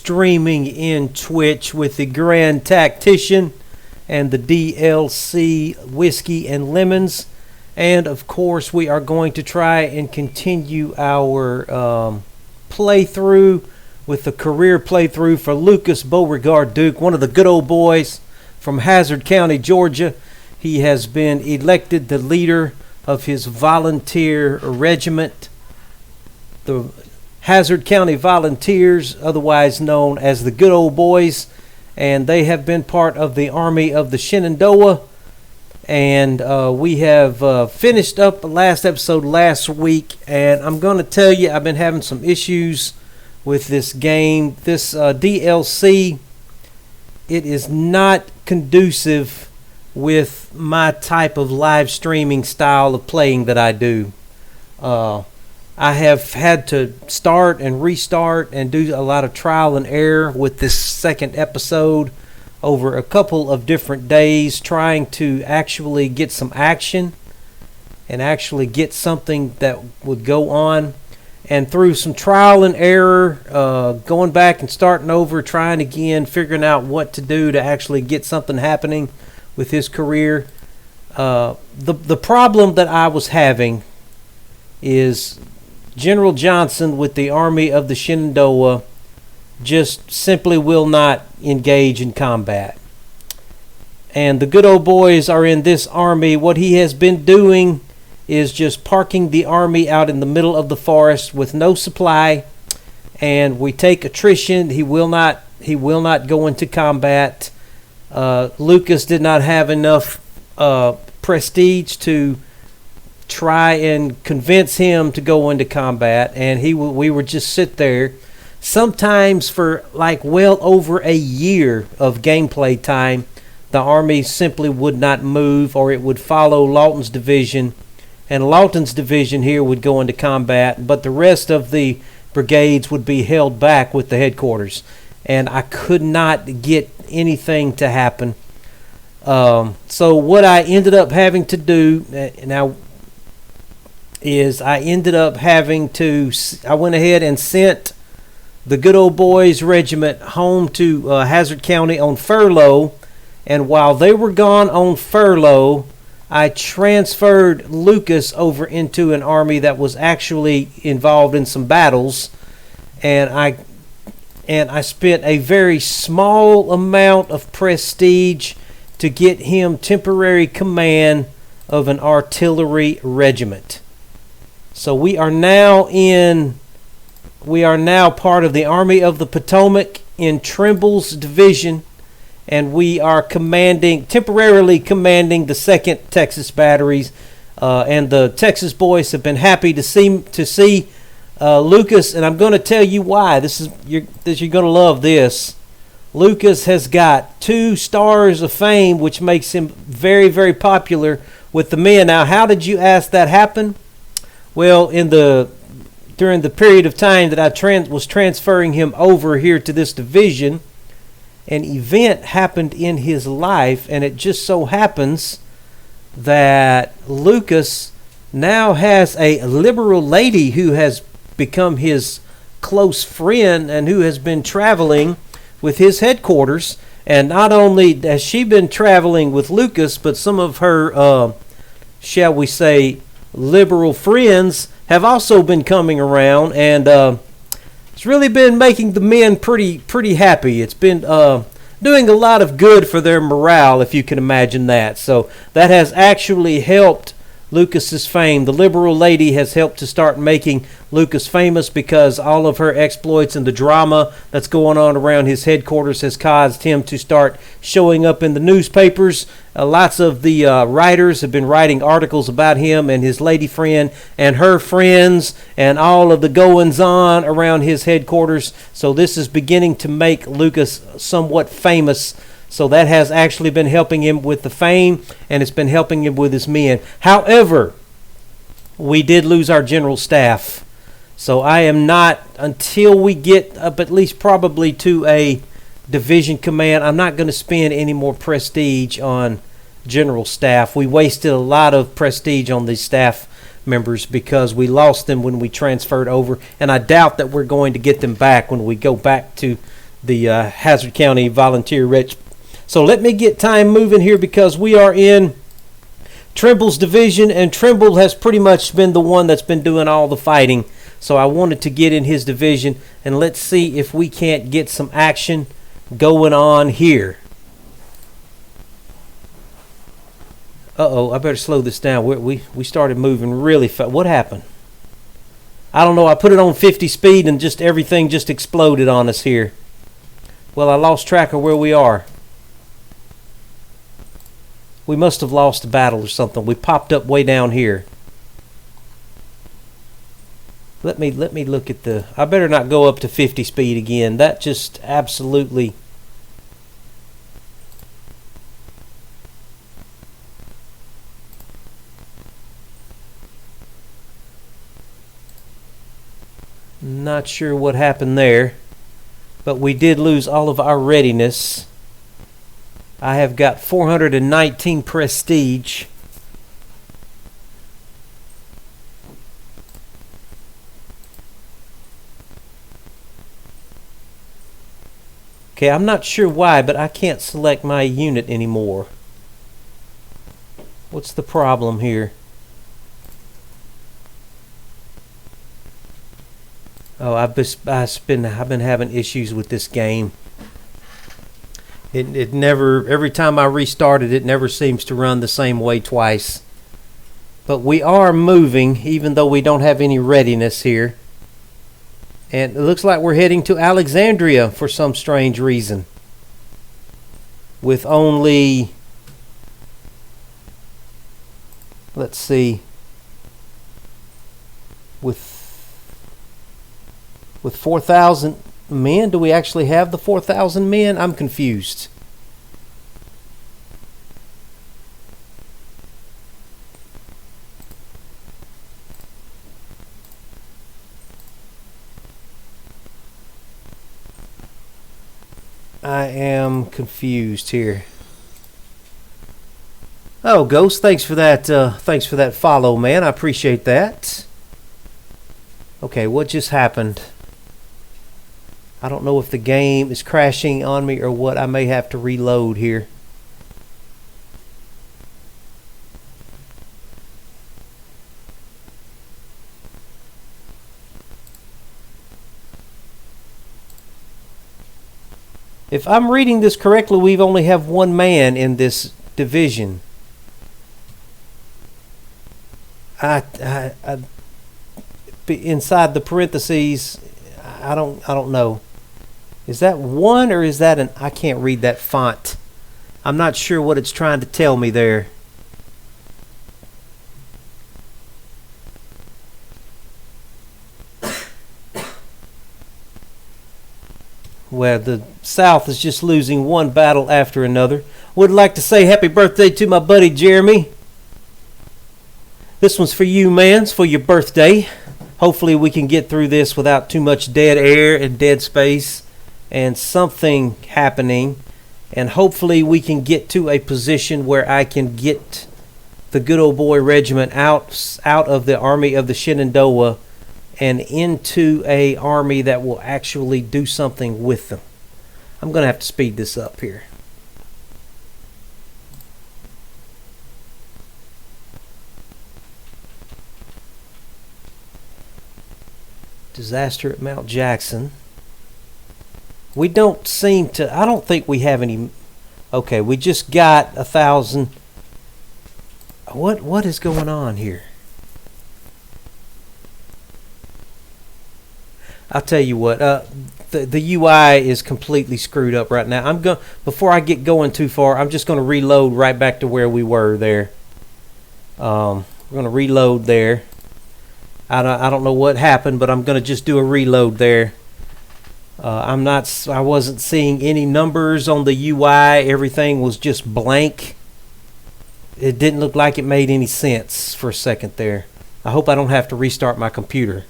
streaming in Twitch with the Grand Tactician and the DLC Whiskey and Lemons. And of course, we are going to try and continue our playthrough with the career playthrough for Lucas Beauregard Duke, one of the good old boys from Hazzard County, Georgia. He has been elected the leader of his volunteer regiment, the Hazzard County Volunteers, otherwise known as the Good Old Boys, and they have been part of the Army of the Shenandoah. And we have finished up the last episode last week, and I'm going to tell you, I've been having some issues with this game. This DLC, it is not conducive with my type of live streaming style of playing that I do. I have had to start and restart and do a lot of trial and error with this second episode over a couple of different days, trying to actually get some action and actually get something that would go on. And through some trial and error, going back and starting over, trying again, figuring out what to do to actually get something happening with his career. The problem that I was having is General Johnson with the Army of the Shenandoah just simply will not engage in combat. And the good old boys are in this army. What he has been doing is just parking the army out in the middle of the forest with no supply, and we take attrition. He will not go into combat. Lucas did not have enough prestige to try and convince him to go into combat, and we would just sit there sometimes for like well over a year of gameplay time. The army simply would not move, or it would follow Lawton's division, and Lawton's division here would go into combat, but the rest of the brigades would be held back with the headquarters, and I could not get anything to happen. So what I ended up having to do now is I went ahead and sent the Good Old Boys Regiment home to Hazzard County on furlough, and while they were gone on furlough, I transferred Lucas over into an army that was actually involved in some battles, and I spent a very small amount of prestige to get him temporary command of an artillery regiment. So we are now part of the Army of the Potomac in Trimble's division, and we are temporarily commanding the 2nd Texas Batteries, and the Texas boys have been happy to see Lucas, and I'm going to tell you why. You're going to love this. Lucas has got 2 stars of fame, which makes him very, very popular with the men. Now, how did you ask that happen? Well, during the period of time that I was transferring him over here to this division, an event happened in his life, and it just so happens that Lucas now has a liberal lady who has become his close friend and who has been traveling with his headquarters. And not only has she been traveling with Lucas, but some of her, shall we say, liberal friends have also been coming around, and it's really been making the men pretty happy. It's been doing a lot of good for their morale, if you can imagine that. So that has actually helped Lucas's fame. The liberal lady has helped to start making Lucas famous, because all of her exploits and the drama that's going on around his headquarters has caused him to start showing up in the newspapers. Lots of the writers have been writing articles about him and his lady friend and her friends and all of the goings-on around his headquarters. So this is beginning to make Lucas somewhat famous. So that has actually been helping him with the fame, and it's been helping him with his men. However, we did lose our general staff. So I am not, until we get up at least probably to a division command, I'm not going to spend any more prestige on general staff. We wasted a lot of prestige on these staff members because we lost them when we transferred over, and I doubt that we're going to get them back when we go back to the Hazzard County Volunteer Regiment. So let me get time moving here because we are in Trimble's division, and Trimble has pretty much been the one that's been doing all the fighting. So I wanted to get in his division, and let's see if we can't get some action going on here. Uh-oh, I better slow this down. We started moving really fast. What happened? I don't know. I put it on 50 speed and just everything just exploded on us here. Well, I lost track of where we are. We must have lost a battle or something. We popped up way down here. Let me look at the... I better not go up to 50 speed again. That just absolutely... Not sure what happened there, but we did lose all of our readiness. I have got 419 prestige. Okay, I'm not sure why, but I can't select my unit anymore. What's the problem here? Oh, I've been having issues with this game. It never, every time I restart it, it never seems to run the same way twice. But we are moving, even though we don't have any readiness here. And it looks like we're heading to Alexandria for some strange reason. With only, let's see, with 4,000 men. Do we actually have the 4,000 men? I'm confused. I am confused here. Oh, Ghost, thanks for that. Thanks for that follow, man. I appreciate that. Okay, what just happened? I don't know if the game is crashing on me or what. I may have to reload here. If I'm reading this correctly, we only have one man in this division. Inside the parentheses, I don't know. Is that one or is that an... I can't read that font. I'm not sure what it's trying to tell me there. Well, the South is just losing one battle after another. Would like to say happy birthday to my buddy Jeremy. This one's for you, man. It's for your birthday. Hopefully we can get through this without too much dead air and dead space and something happening, and hopefully we can get to a position where I can get the good old boy regiment out of the army of the Shenandoah and into a army that will actually do something with them. I'm going to have to speed this up here. Disaster at Mount Jackson. We don't seem to... I don't think we have any... Okay, we just got 1,000. What is going on here? I'll tell you what. The UI is completely screwed up right now. Before I get going too far, I'm just going to reload right back to where we were there. We're going to reload there. I don't know what happened, but I'm going to just do a reload there. I wasn't seeing any numbers on the UI. Everything was just blank. It didn't look like it made any sense for a second there. I hope I don't have to restart my computer.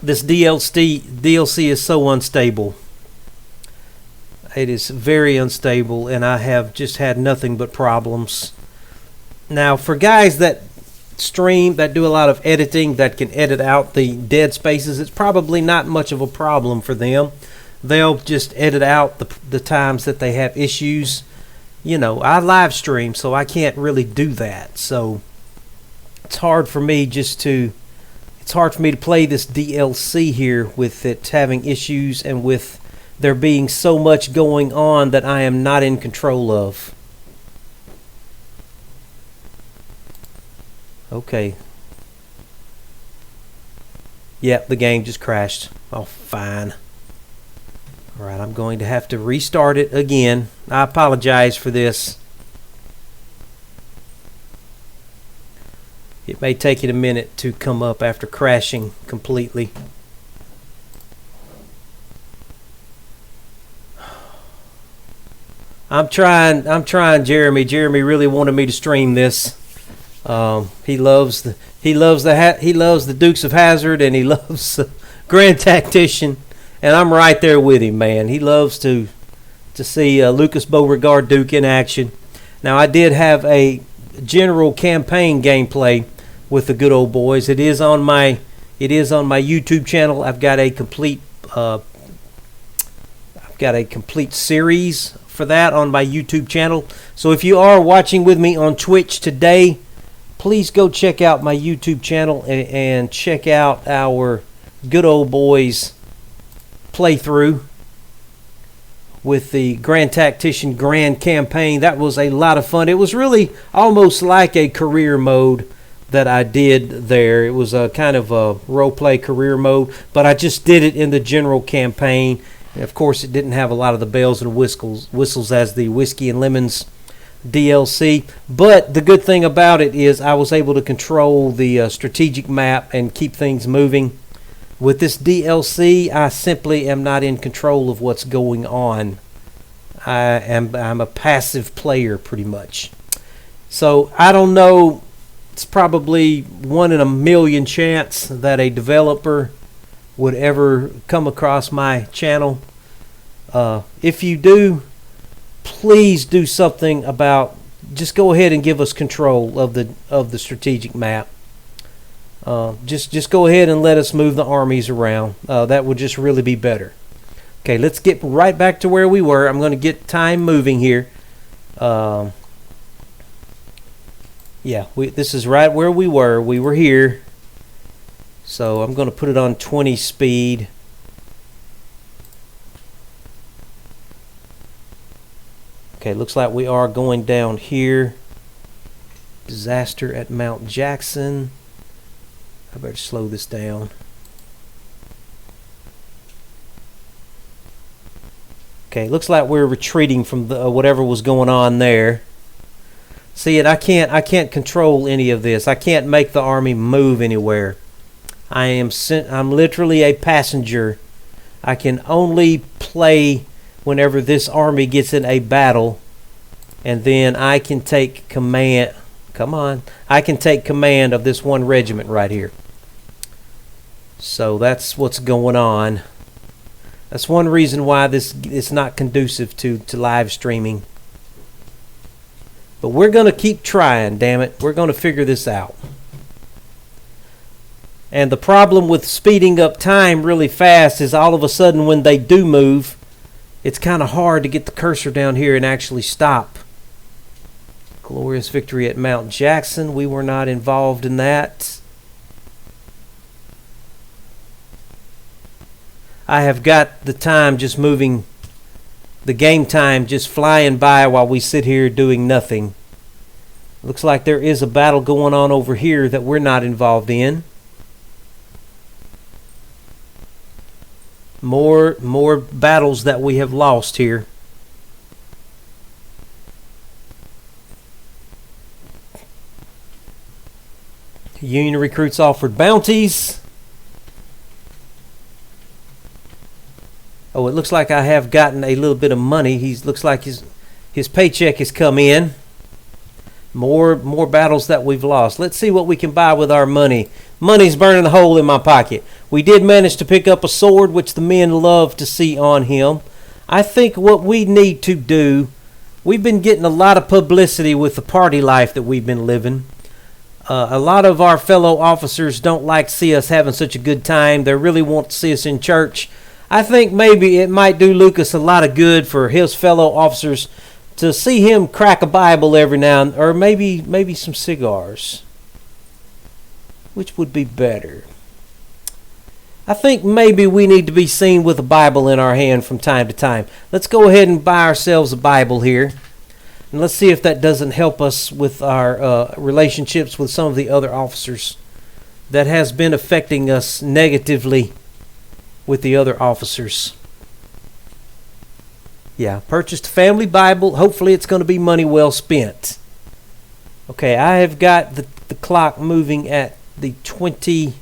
This DLC is so unstable. It is very unstable, and I have just had nothing but problems. Now, for guys that stream, that do a lot of editing, that can edit out the dead spaces, it's probably not much of a problem for them. They'll just edit out the times that they have issues. You know, I live stream, so I can't really do that. So it's hard for me to play this DLC here with it having issues and with there being so much going on that I am not in control of. Okay. Yep, the game just crashed. Oh, fine. Alright, I'm going to have to restart it again. I apologize for this. It may take it a minute to come up after crashing completely. I'm trying, Jeremy. Jeremy really wanted me to stream this. He loves the Dukes of Hazzard, and he loves Grand Tactician, and I'm right there with him, man. He loves to see Lucas Beauregard Duke in action. Now, I did have a general campaign gameplay with the good old boys. It is on my YouTube channel. I've got a complete series for that on my YouTube channel. So if you are watching with me on Twitch today, please go check out my YouTube channel and check out our good old boys playthrough with the Grand Tactician Grand Campaign. That was a lot of fun. It was really almost like a career mode that I did there. It was a kind of a role-play career mode, but I just did it in the general campaign. And of course, it didn't have a lot of the bells and whistles as the Whiskey and Lemons DLC. But the good thing about it is I was able to control the strategic map and keep things moving. With this DLC, I simply am not in control of what's going on. I'm a passive player pretty much. So I don't know. It's probably 1 in a million chance that a developer would ever come across my channel. If you do, please do something about, just go ahead and give us control of the strategic map. Just go ahead and let us move the armies around. That would just really be better. Okay, let's get right back to where we were. I'm going to get time moving here. Yeah, this is right where we were. We were here. So I'm going to put it on 20 speed. Okay, looks like we are going down here. Disaster at Mount Jackson. I better slow this down. Okay, looks like we're retreating from the, whatever was going on there. See it? I can't control any of this. I can't make the army move anywhere. I'm literally a passenger. I can only play whenever this army gets in a battle, and then I can take command. Come on, I can take command of this one regiment right here. So that's what's going on. That's one reason why this is not conducive to live streaming. But we're going to keep trying, damn it. We're going to figure this out. And the problem with speeding up time really fast is all of a sudden when they do move, it's kind of hard to get the cursor down here and actually stop. Glorious victory at Mount Jackson. We were not involved in that. I have got the time just moving, the game time just flying by while we sit here doing nothing. Looks like there is a battle going on over here that we're not involved in. More battles that we have lost here. Union recruits offered bounties. Oh, it looks like I have gotten a little bit of money. Looks like his paycheck has come in. More battles that we've lost. Let's see what we can buy with our money. Money's burning a hole in my pocket. We did manage to pick up a sword, which the men love to see on him. I think what we need to do, we've been getting a lot of publicity with the party life that we've been living. A lot of our fellow officers don't like to see us having such a good time. They really want to see us in church. I think maybe it might do Lucas a lot of good for his fellow officers to see him crack a Bible every now and then, or maybe some cigars. Which would be better? I think maybe we need to be seen with a Bible in our hand from time to time. Let's go ahead and buy ourselves a Bible here. And let's see if that doesn't help us with our relationships with some of the other officers. That has been affecting us negatively with the other officers. Yeah, purchased a family Bible. Hopefully it's going to be money well spent. Okay, I have got the clock moving at the 20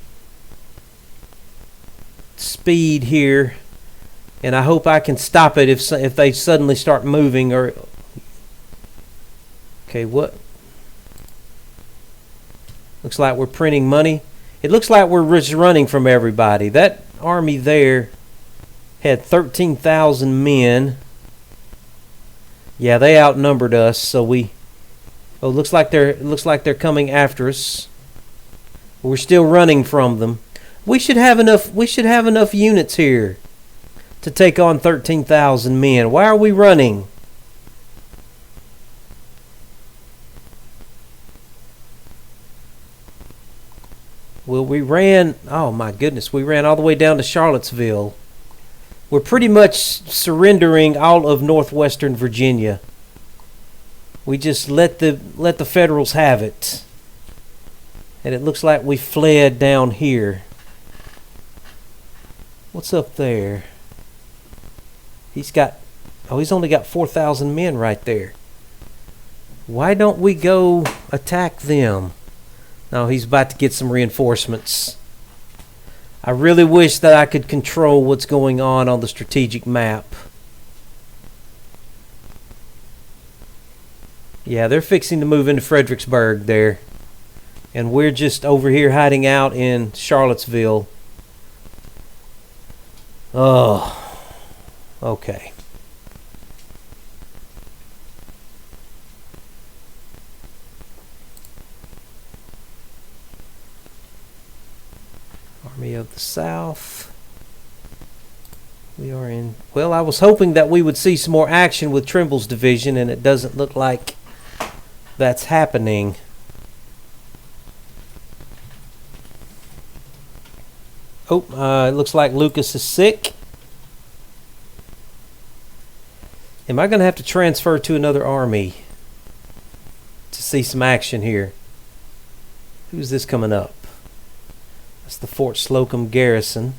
speed here, and I hope I can stop it if they suddenly start moving. Or okay, what looks like we're printing money. It looks like we're just running from everybody. That army there had 13,000 men. Yeah, they outnumbered us, so looks like they're coming after us. We're still running from them. We should have enough units here to take on 13,000 men. Why are we running? Well, we ran, oh my goodness, we ran all the way down to Charlottesville. We're pretty much surrendering all of northwestern Virginia. We just let the Federals have it. And it looks like we fled down here. What's up there? He's only got 4,000 men right there. Why don't we go attack them? No, he's about to get some reinforcements. I really wish that I could control what's going on the strategic map. Yeah, they're fixing to move into Fredericksburg there. And we're just over here hiding out in Charlottesville. Oh, okay. Army of the South. We are in... Well, I was hoping that we would see some more action with Trimble's division, and it doesn't look like that's happening. Oh, it looks like Lucas is sick. Am I going to have to transfer to another army to see some action here? Who's this coming up? That's the Fort Slocum garrison.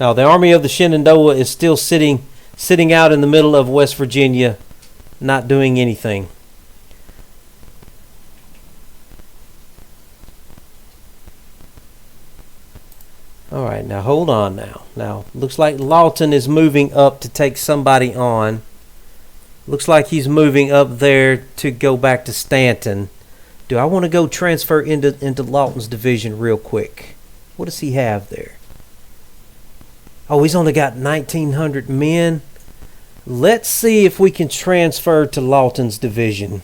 Now, the Army of the Shenandoah is still sitting out in the middle of West Virginia, not doing anything. All right, now hold on now. Now, looks like Lawton is moving up to take somebody on. Looks like he's moving up there to go back to Stanton. Do I want to go transfer into Lawton's division real quick? What does he have there? Oh, he's only got 1,900 men. Let's see if we can transfer to Lawton's division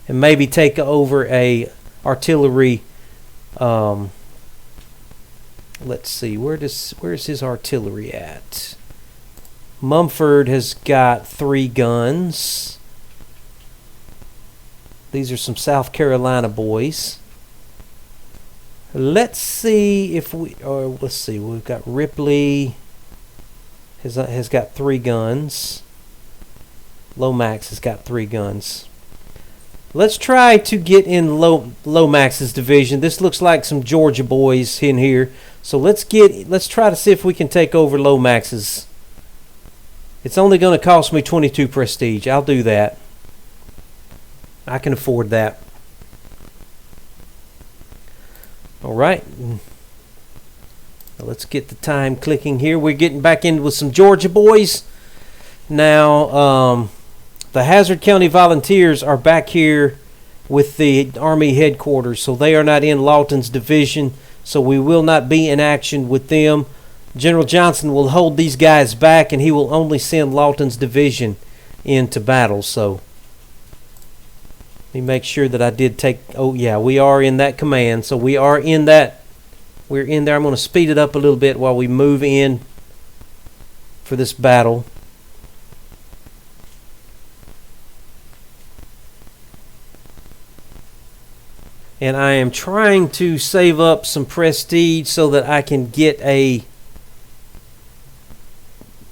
and maybe take over a artillery. Let's see, where's his artillery at? Mumford has got 3 guns. These are some South Carolina boys. Let's see if let's see, we've got Ripley has got 3 guns. Lomax has got 3 guns. Let's try to get in Lomax's division. This looks like some Georgia boys in here. So let's try to see if we can take over Lomax's. It's only going to cost me 22 prestige. I'll do that. I can afford that. All right. Let's get the time clicking here. We're getting back in with some Georgia boys. Now, the Hazzard County Volunteers are back here with the Army headquarters, so they are not in Lawton's division, so we will not be in action with them. General Johnson will hold these guys back, and he will only send Lawton's division into battle. So me make sure that I did take, oh yeah, we are in that command. So we are in that, we're in there. I'm going to speed it up a little bit while we move in for this battle. And I am trying to save up some prestige so that I can get a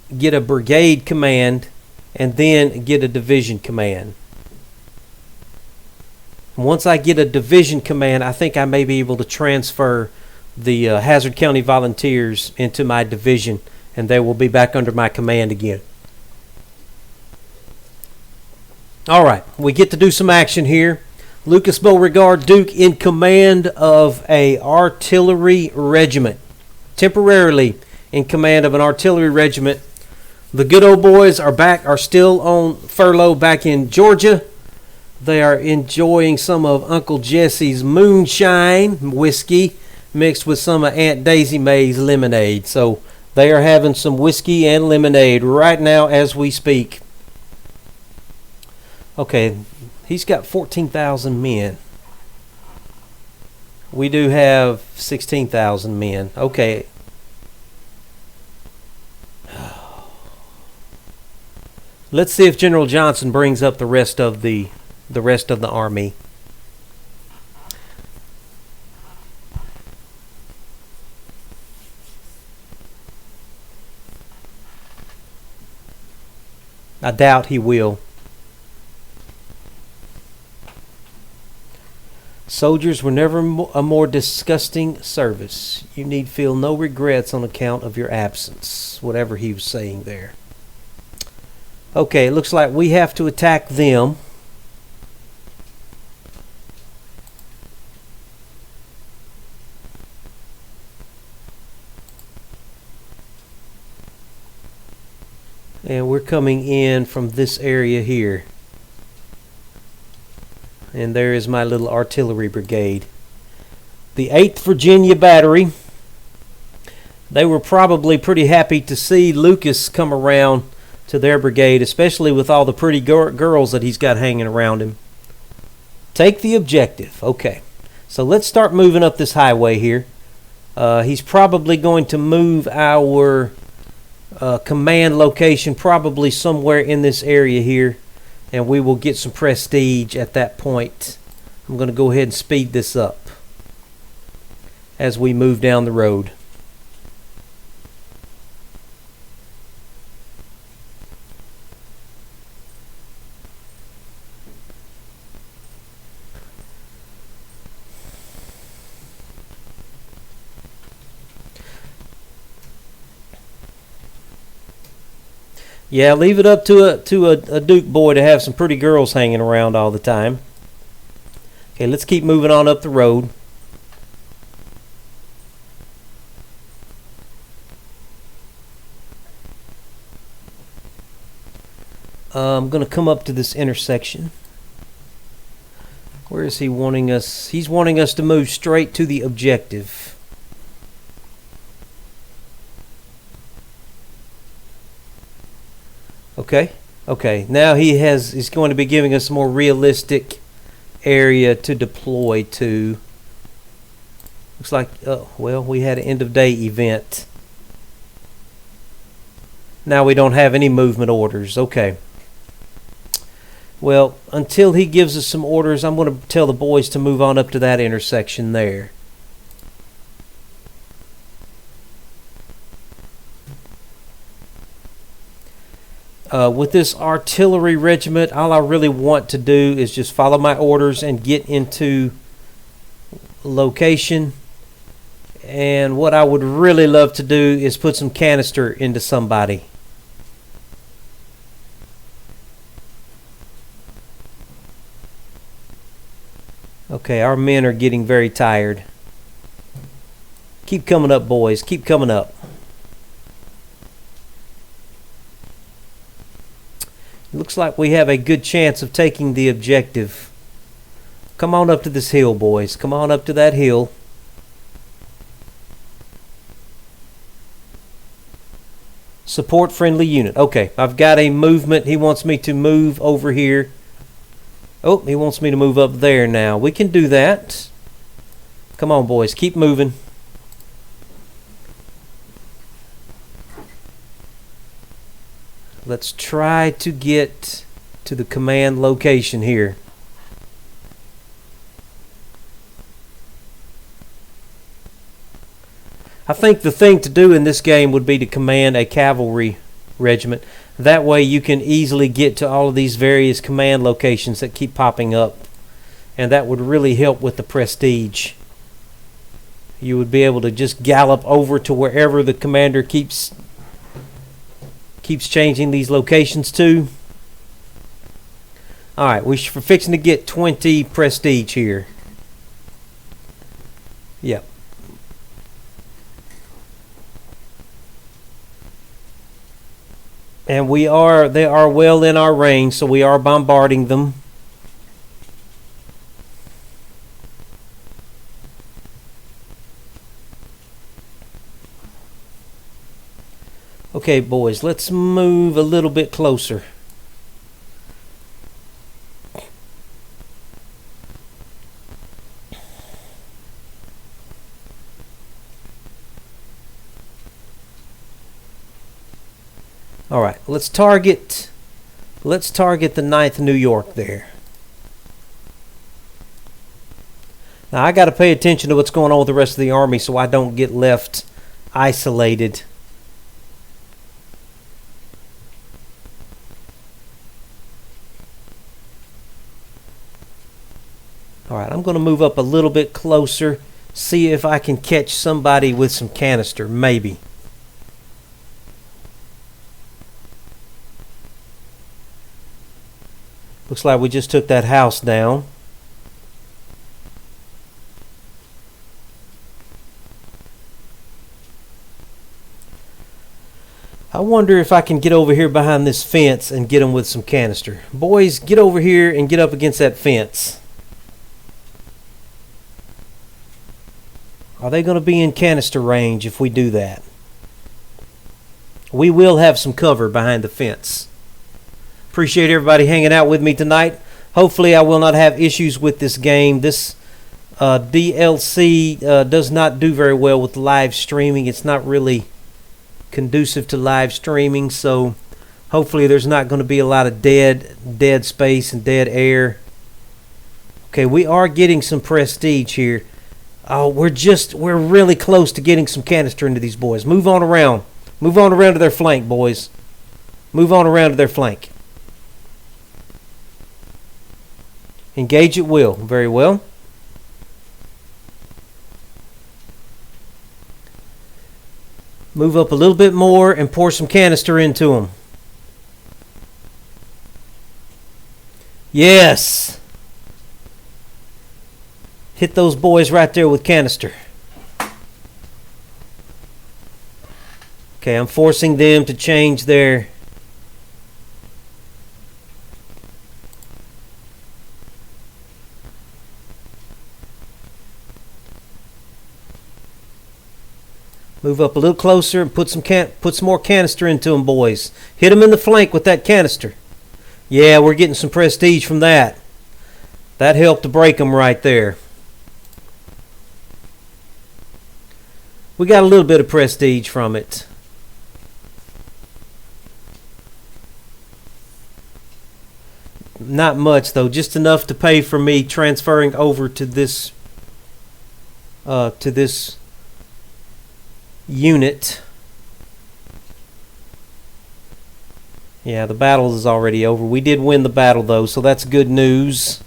brigade command and then get a division command. Once I get a division command, I think I may be able to transfer the Hazzard County Volunteers into my division, and they will be back under my command again. All right, we get to do some action here. Lucas Beauregard Duke in command of a artillery regiment, temporarily in command of an artillery regiment. The good old boys are still on furlough back in Georgia. They are enjoying some of Uncle Jesse's moonshine whiskey mixed with some of Aunt Daisy Mae's lemonade. So they are having some whiskey and lemonade right now as we speak. Okay, he's got 14,000 men. We do have 16,000 men. Okay. Let's see if General Johnson brings up the rest of the army. I doubt he will. Soldiers were never a more disgusting service. You need feel no regrets on account of your absence. Whatever he was saying there. Okay, it looks like we have to attack them. And we're coming in from this area here. And there is my little artillery brigade. The 8th Virginia Battery. They were probably pretty happy to see Lucas come around to their brigade, especially with all the pretty girls that he's got hanging around him. Take the objective. Okay. So let's start moving up this highway here. He's probably going to move our command location probably somewhere in this area here, and we will get some prestige at that point. I'm going to go ahead and speed this up as we move down the road. Yeah, leave it up to a Duke boy to have some pretty girls hanging around all the time. Okay, let's keep moving on up the road. I'm going to come up to this intersection. Where is he wanting us? He's wanting us to move straight to the objective. Okay. Now he's going to be giving us a more realistic area to deploy to. Looks like, well, we had an end of day event. Now we don't have any movement orders. Okay. Well, until he gives us some orders, I'm going to tell the boys to move on up to that intersection there. With this artillery regiment, all I really want to do is just follow my orders and get into location. And what I would really love to do is put some canister into somebody. Okay, our men are getting very tired. Keep coming up, boys. Keep coming up. Looks like we have a good chance of taking the objective. Come on up to this hill, boys. Come on up to that hill. Support friendly unit. Okay, I've got a movement. He wants me to move over here. Oh, he wants me to move up there now. We can do that. Come on, boys. Keep moving. Let's try to get to the command location here. I think the thing to do in this game would be to command a cavalry regiment. That way you can easily get to all of these various command locations that keep popping up. And that would really help with the prestige. You would be able to just gallop over to wherever the commander keeps changing these locations to. Alright, we're fixing to get 20 prestige here. Yep. And they are well in our range, so we are bombarding them. Okay, boys, let's move a little bit closer. All right, let's target the 9th New York there. Now I got to pay attention to what's going on with the rest of the army so I don't get left isolated. All right, I'm going to move up a little bit closer, see if I can catch somebody with some canister, maybe. Looks like we just took that house down. I wonder if I can get over here behind this fence and get them with some canister. Boys, get over here and get up against that fence. Are they going to be in canister range if we do that? We will have some cover behind the fence. Appreciate everybody hanging out with me tonight. Hopefully I will not have issues with this game. This DLC does not do very well with live streaming. It's not really conducive to live streaming, so hopefully there's not going to be a lot of dead space and dead air. Okay, we are getting some prestige here. Oh, we're really close to getting some canister into these boys. Move on around. Move on around to their flank, boys. Move on around to their flank. Engage at will. Very well. Move up a little bit more and pour some canister into them. Yes. Hit those boys right there with canister. Okay, I'm forcing them to change their... Move up a little closer and put some more canister into them, boys. Hit them in the flank with that canister. Yeah, we're getting some prestige from that. That helped to break them right there. We got a little bit of prestige from it. Not much though, just enough to pay for me transferring over to this unit. Yeah, the battle is already over. We did win the battle though, so that's good news.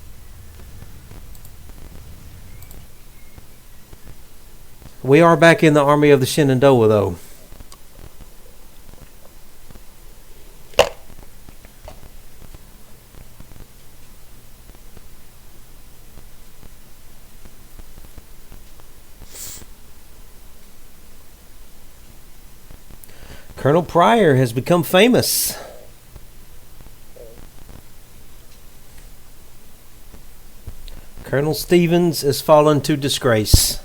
We are back in the Army of the Shenandoah though. Colonel Pryor has become famous. Colonel Stevens has fallen to disgrace.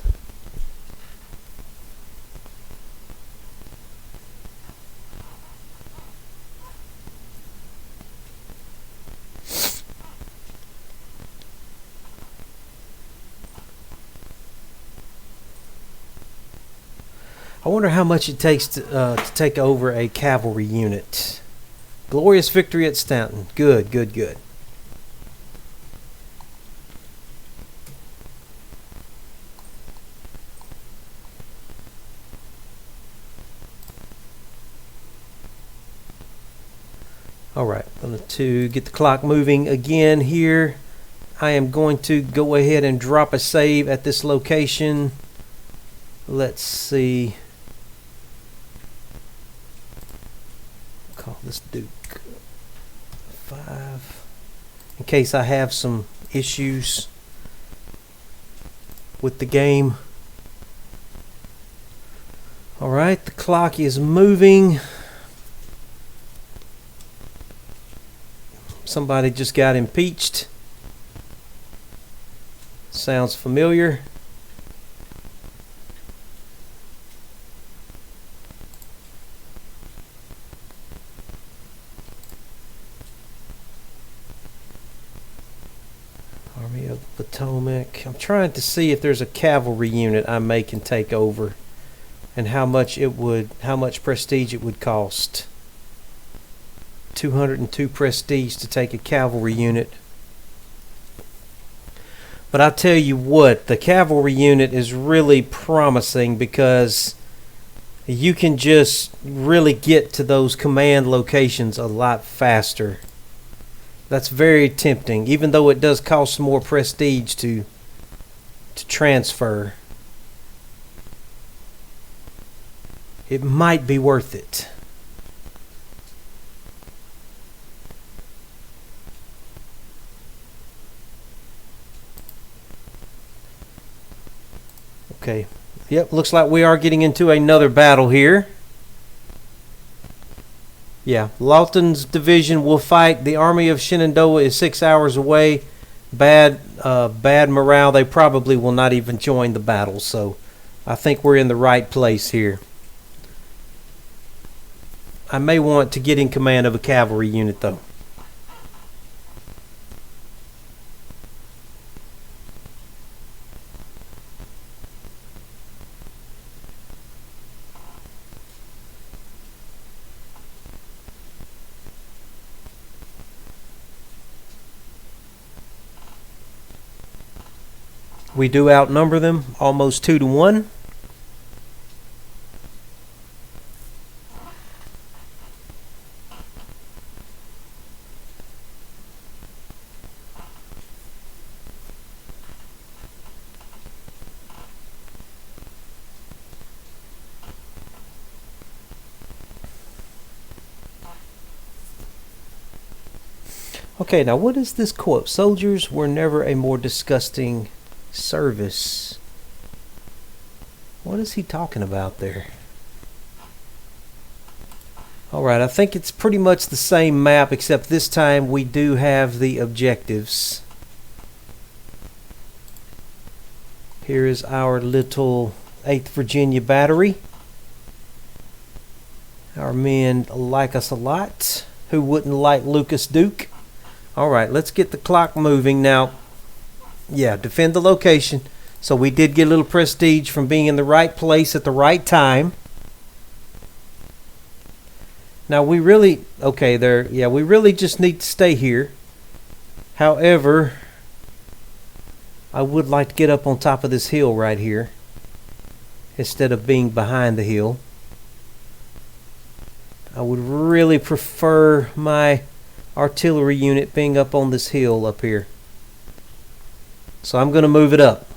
I wonder how much it takes to take over a cavalry unit. Glorious victory at Stanton. Good, good, good. All right, I'm going to get the clock moving again here. I am going to go ahead and drop a save at this location. Let's see. Call this Duke 5 in case I have some issues with the game. All right, the clock is moving. Somebody just got impeached. Sounds familiar. Army of the Potomac. I'm trying to see if there's a cavalry unit I may can take over and how much prestige it would cost. 202 prestige to take a cavalry unit. But I'll tell you what, the cavalry unit is really promising because you can just really get to those command locations a lot faster. That's very tempting, even though it does cost more prestige to transfer. It might be worth it. Okay, yep, looks like we are getting into another battle here. Yeah, Lawton's division will fight. The Army of Shenandoah is 6 hours away. Bad morale. They probably will not even join the battle, so I think we're in the right place here. I may want to get in command of a cavalry unit, though. We do outnumber them almost 2 to 1. Okay, now what is this quote? Soldiers were never a more disgusting service. What is he talking about there? Alright, I think it's pretty much the same map, except this time we do have the objectives. Here is our little 8th Virginia battery. Our men like us a lot. Who wouldn't like Lucas Duke? Alright, let's get the clock moving now. Yeah, defend the location. So we did get a little prestige from being in the right place at the right time. Now we really, okay, there, yeah, we really just need to stay here. However, I would like to get up on top of this hill right here instead of being behind the hill. I would really prefer my artillery unit being up on this hill up here. So I'm going to move it up.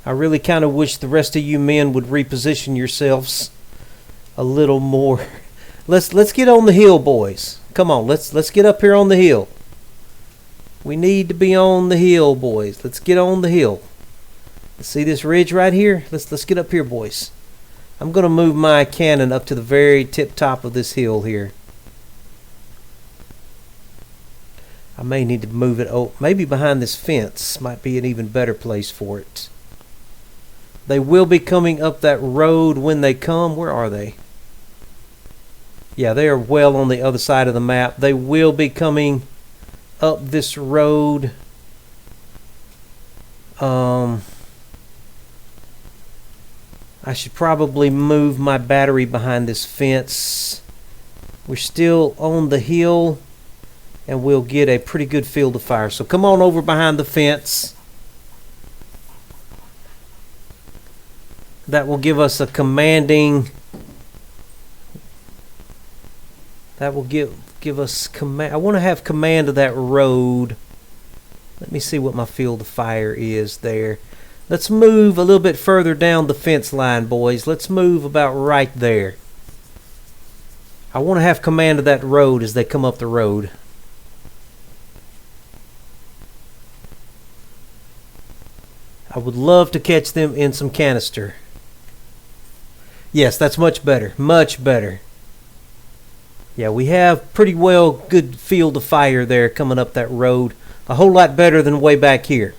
I really kind of wish the rest of you men would reposition yourselves a little more. Let's get on the hill, boys. Come on, let's get up here on the hill. We need to be on the hill, boys. Let's get on the hill. Let's see this ridge right here. Let's get up here, boys. I'm going to move my cannon up to the very tip top of this hill here. I may need to move it, maybe behind this fence might be an even better place for it. They will be coming up that road when they come. Where are they? Yeah, they are well on the other side of the map. They will be coming up this road. I should probably move my battery behind this fence. We're still on the hill, and we'll get a pretty good field of fire. So come on over behind the fence. That will give us a commanding... That will give us command. I want to have command of that road. Let me see what my field of fire is there. Let's move a little bit further down the fence line, boys. Let's move about right there. I want to have command of that road as they come up the road. I would love to catch them in some canister. Yes, that's much better. Much better. Yeah, we have pretty well good field of fire there coming up that road. A whole lot better than way back here.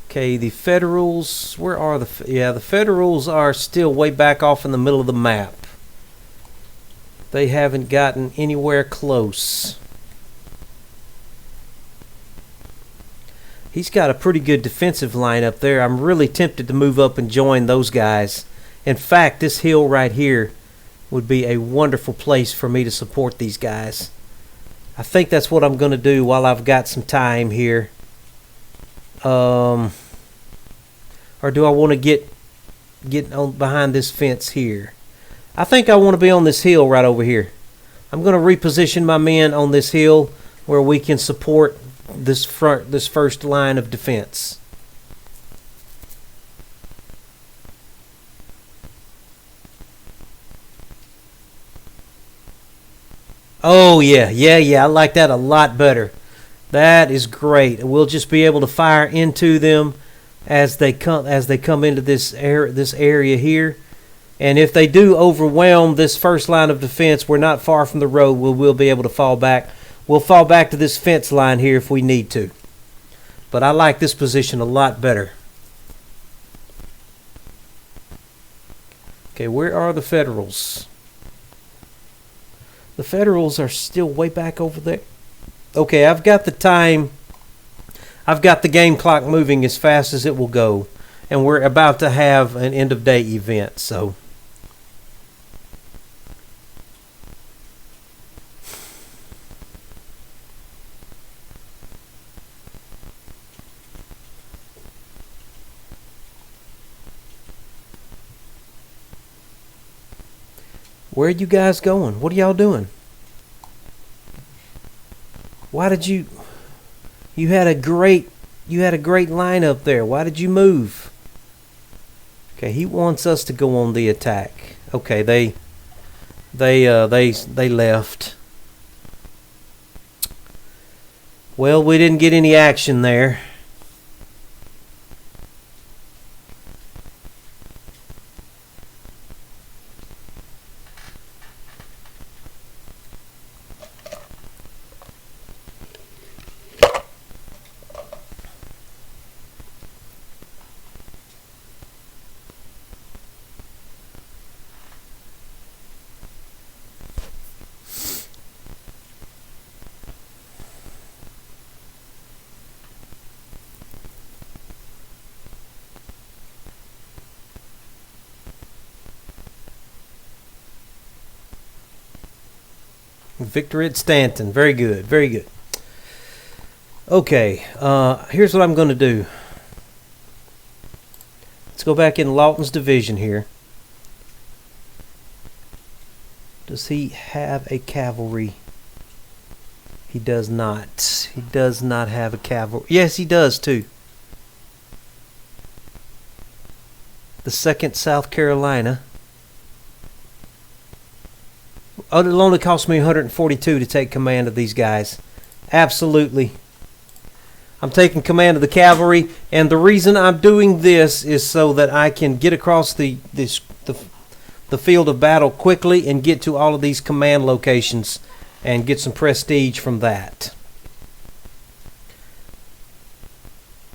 Okay, the Federals, where are the... Yeah, the Federals are still way back off in the middle of the map. They haven't gotten anywhere close. He's got a pretty good defensive line up there. I'm really tempted to move up and join those guys. In fact, this hill right here would be a wonderful place for me to support these guys. I think that's what I'm going to do while I've got some time here. Or do I want to get on behind this fence here? I think I want to be on this hill right over here. I'm going to reposition my men on this hill where we can support this first line of defense. Oh yeah, I like that a lot better. That is great. We'll just be able to fire into them as they come into this area here. And if they do overwhelm this first line of defense, we're not far from the road. We'll be able to fall back. We'll fall back to this fence line here if we need to. But I like this position a lot better. Okay, where are the Federals? The Federals are still way back over there. Okay, I've got the time. I've got the game clock moving as fast as it will go. And we're about to have an end of day event, so... Where are you guys going? What are y'all doing? Why did you had a great line up there. Why did you move? Okay, he wants us to go on the attack. Okay, they left. Well, we didn't get any action there. Victory at Stanton. Very good. Very good. Okay. Here's what I'm going to do. Let's go back in Lawton's division here. Does he have a cavalry? He does not. He does not have a cavalry. Yes, he does too. The 2nd South Carolina. Oh, it'll only cost me 142 to take command of these guys. Absolutely. I'm taking command of the cavalry, and the reason I'm doing this is so that I can get across the field of battle quickly and get to all of these command locations and get some prestige from that.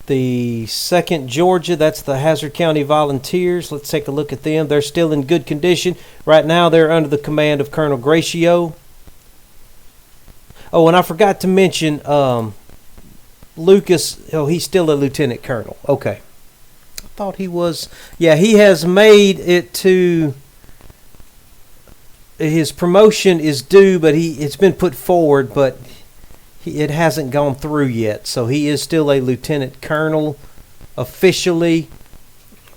The 2nd Georgia, that's the Hazzard County Volunteers. Let's take a look at them. They're still in good condition. Right now they're under the command of Colonel Gracio. Oh, and I forgot to mention, Lucas, oh, he's still a lieutenant colonel. Okay. I thought he was. Yeah, he has made it to. His promotion is due, but it's been put forward, but it hasn't gone through yet. So he is still a lieutenant colonel officially,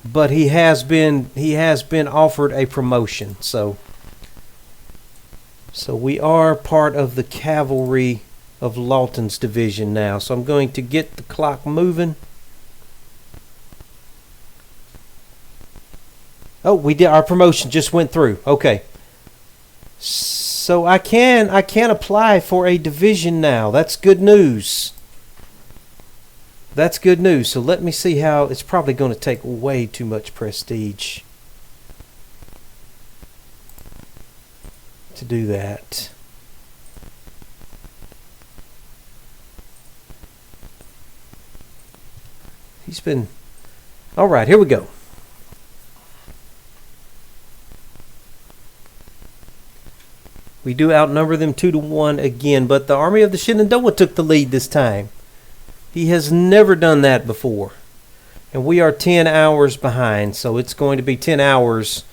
but he has been offered a promotion. So we are part of the cavalry of Lawton's division now. So I'm going to get the clock moving. Oh, we did. Our promotion just went through. Okay. So I can apply for a division now. That's good news. That's good news. So let me see how. It's probably going to take way too much prestige to do that. He's been. All right, here we go. We do outnumber them 2-1 again, but the Army of the Shenandoah took the lead this time. He has never done that before. And we are 10 hours behind, so it's going to be 10 hours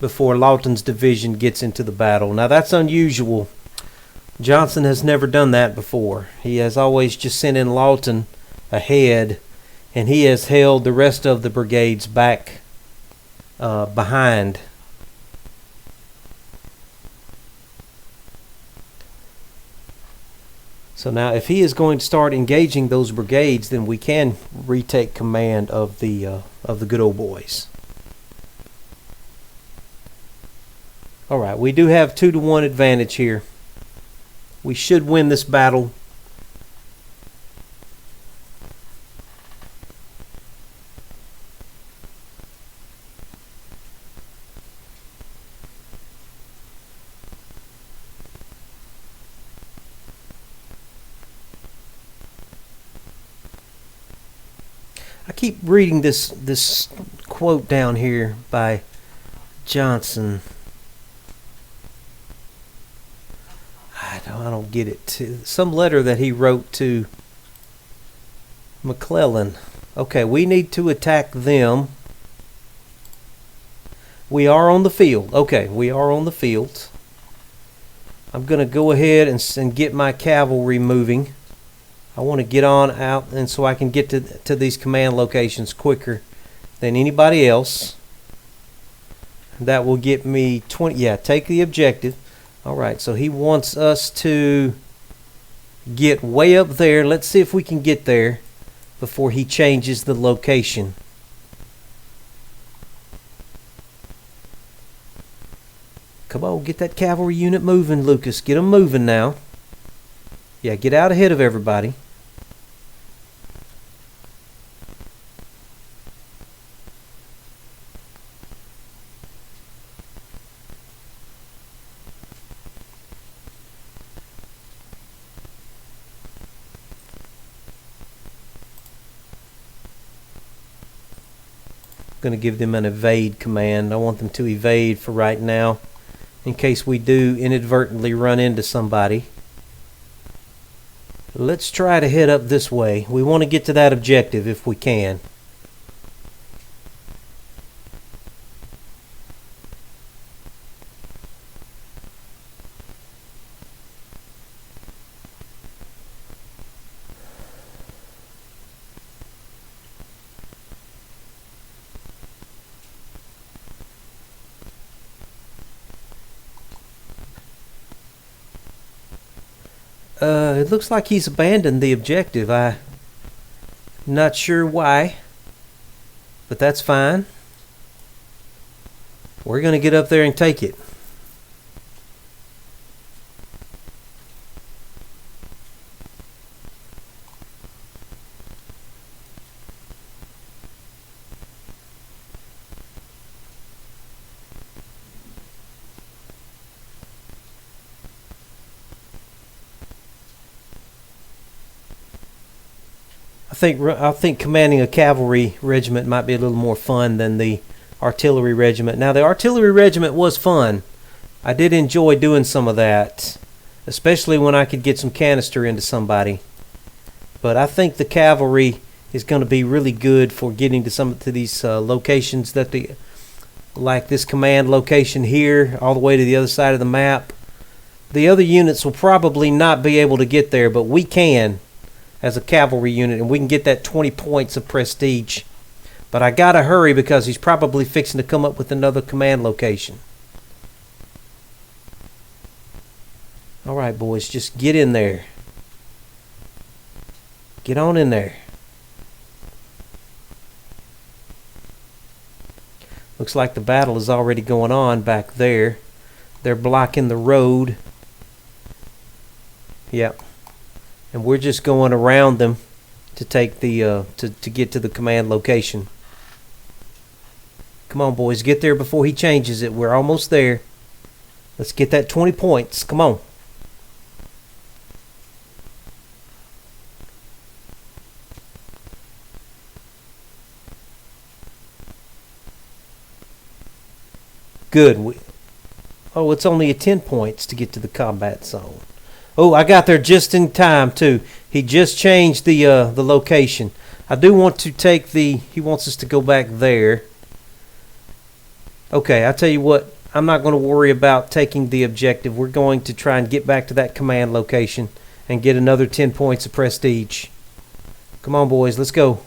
before Lawton's division gets into the battle. Now, that's unusual. Johnson has never done that before. He has always just sent in Lawton ahead, and he has held the rest of the brigades back behind. So now if he is going to start engaging those brigades, then we can retake command of the good old boys. All right, we do have 2-1 advantage here. We should win this battle. I keep reading this quote down here by Johnson. I don't get it. Some letter that he wrote to McClellan. Okay, we need to attack them. We are on the field. Okay, we are on the field. I'm going to go ahead and get my cavalry moving. I want to get on out, and so I can get to these command locations quicker than anybody else. That will get me 20. Yeah, take the objective. All right, so he wants us to get way up there. Let's see if we can get there before he changes the location. Come on, get that cavalry unit moving, Lucas. Get them moving now. Yeah, get out ahead of everybody. Going to give them an evade command. I want them to evade for right now in case we do inadvertently run into somebody. Let's try to head up this way. We want to get to that objective if we can. It looks like he's abandoned the objective. I'm not sure why, but that's fine. We're going to get up there and take it. I think commanding a cavalry regiment might be a little more fun than the artillery regiment. Now, the artillery regiment was fun. I did enjoy doing some of that, especially when I could get some canister into somebody. But I think the cavalry is going to be really good for getting to these locations that like this command location here, all the way to the other side of the map. The other units will probably not be able to get there, but we can as a cavalry unit, and we can get that 20 points of prestige. But I gotta hurry because he's probably fixing to come up with another command location. Alright, boys, just get in there. Get on in there. Looks like the battle is already going on back there. They're blocking the road. Yep. And we're just going around them to take the to get to the command location. Come on, boys, get there before he changes it. We're almost there. Let's get that 20 points. Come on. Good. Oh, it's only 10 points to get to the combat zone. Oh, I got there just in time, too. He just changed the location. I do want to take he wants us to go back there. Okay, I'll tell you what. I'm not going to worry about taking the objective. We're going to try and get back to that command location and get another 10 points of prestige. Come on, boys. Let's go.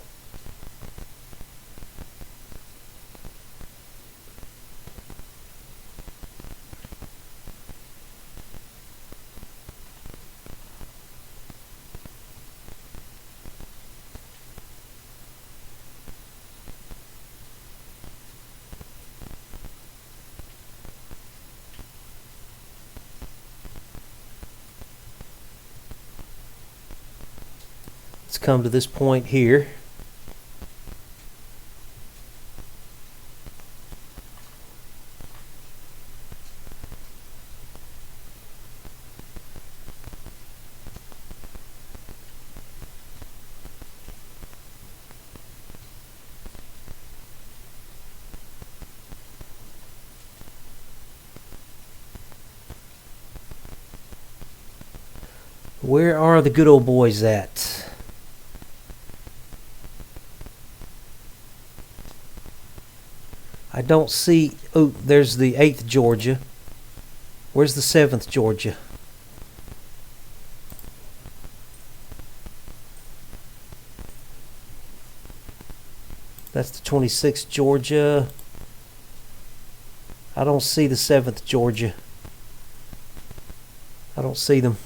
Let's come to this point here. Where are the good old boys at? I don't see. Oh, there's the 8th Georgia. Where's the 7th Georgia? That's the 26th Georgia. I don't see the 7th Georgia. I don't see them.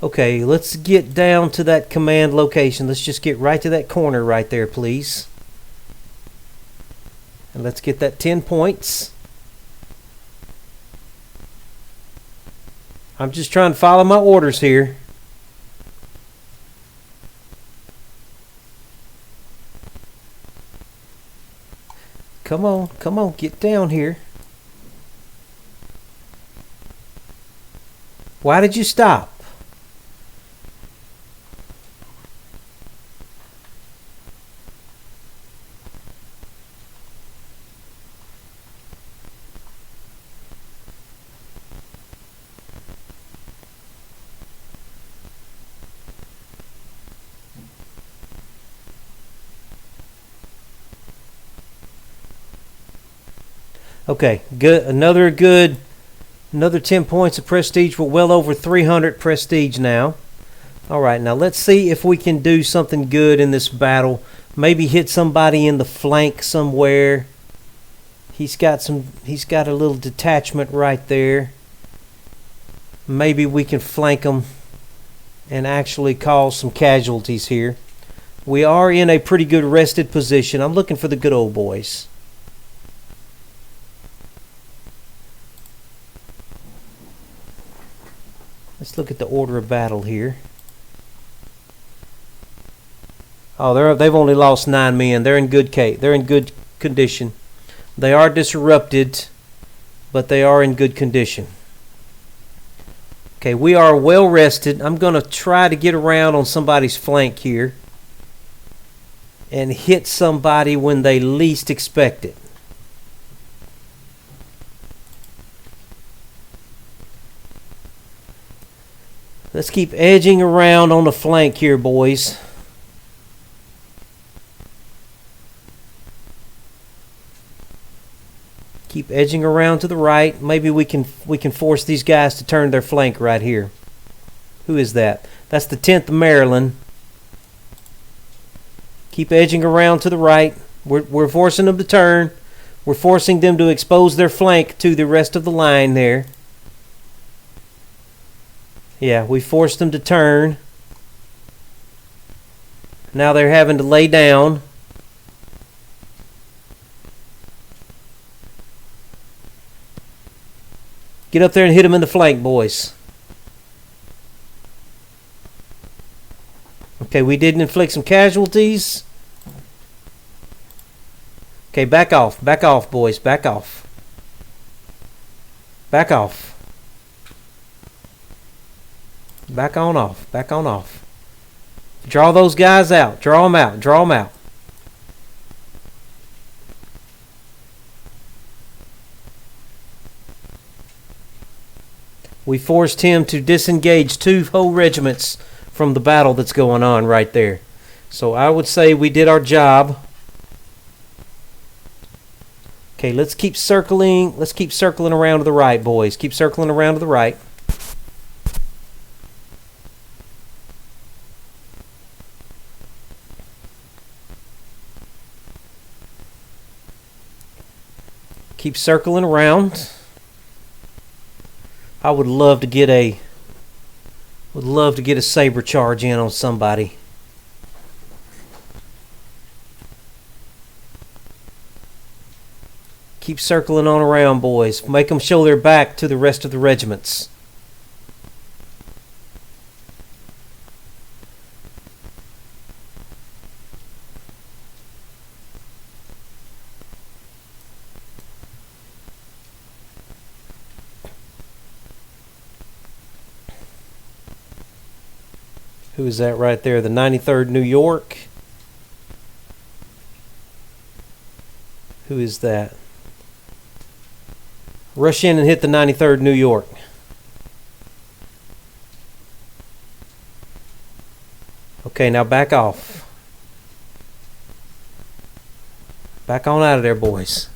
Okay, let's get down to that command location. Let's just get right to that corner right there, please. And let's get that 10 points. I'm just trying to follow my orders here. Come on, get down here. Why did you stop? Okay, good. Another 10 points of prestige. We're well over 300 prestige now. All right, now let's see if we can do something good in this battle. Maybe hit somebody in the flank somewhere. He's got a little detachment right there. Maybe we can flank them and actually cause some casualties here. We are in a pretty good rested position. I'm looking for the good old boys. Let's look at the order of battle here. Oh, they've only lost 9 men. They're in good condition. They are disrupted, but they are in good condition. Okay, we are well rested. I'm going to try to get around on somebody's flank here and hit somebody when they least expect it. Let's keep edging around on the flank here, boys. Keep edging around to the right. Maybe we can force these guys to turn their flank right here. Who is that? That's the 10th Maryland. Keep edging around to the right. We're forcing them to turn. We're forcing them to expose their flank to the rest of the line there. Yeah, we forced them to turn. Now they're having to lay down. Get up there and hit them in the flank, boys. Okay, we did inflict some casualties. Okay, back off, boys, back off. Back off. Back on off. Draw those guys out. Draw them out. We forced him to disengage 2 whole regiments from the battle that's going on right there. So I would say we did our job. Okay, let's keep circling. Let's keep circling around to the right, boys. Keep circling around to the right. Keep circling around. I would love to get a saber charge in on somebody. Keep circling on around, boys. Make them show their back to the rest of the regiments. Who is that right there? The 93rd New York. Who is that? Rush in and hit the 93rd New York. Okay, now back off. Back on out of there, boys.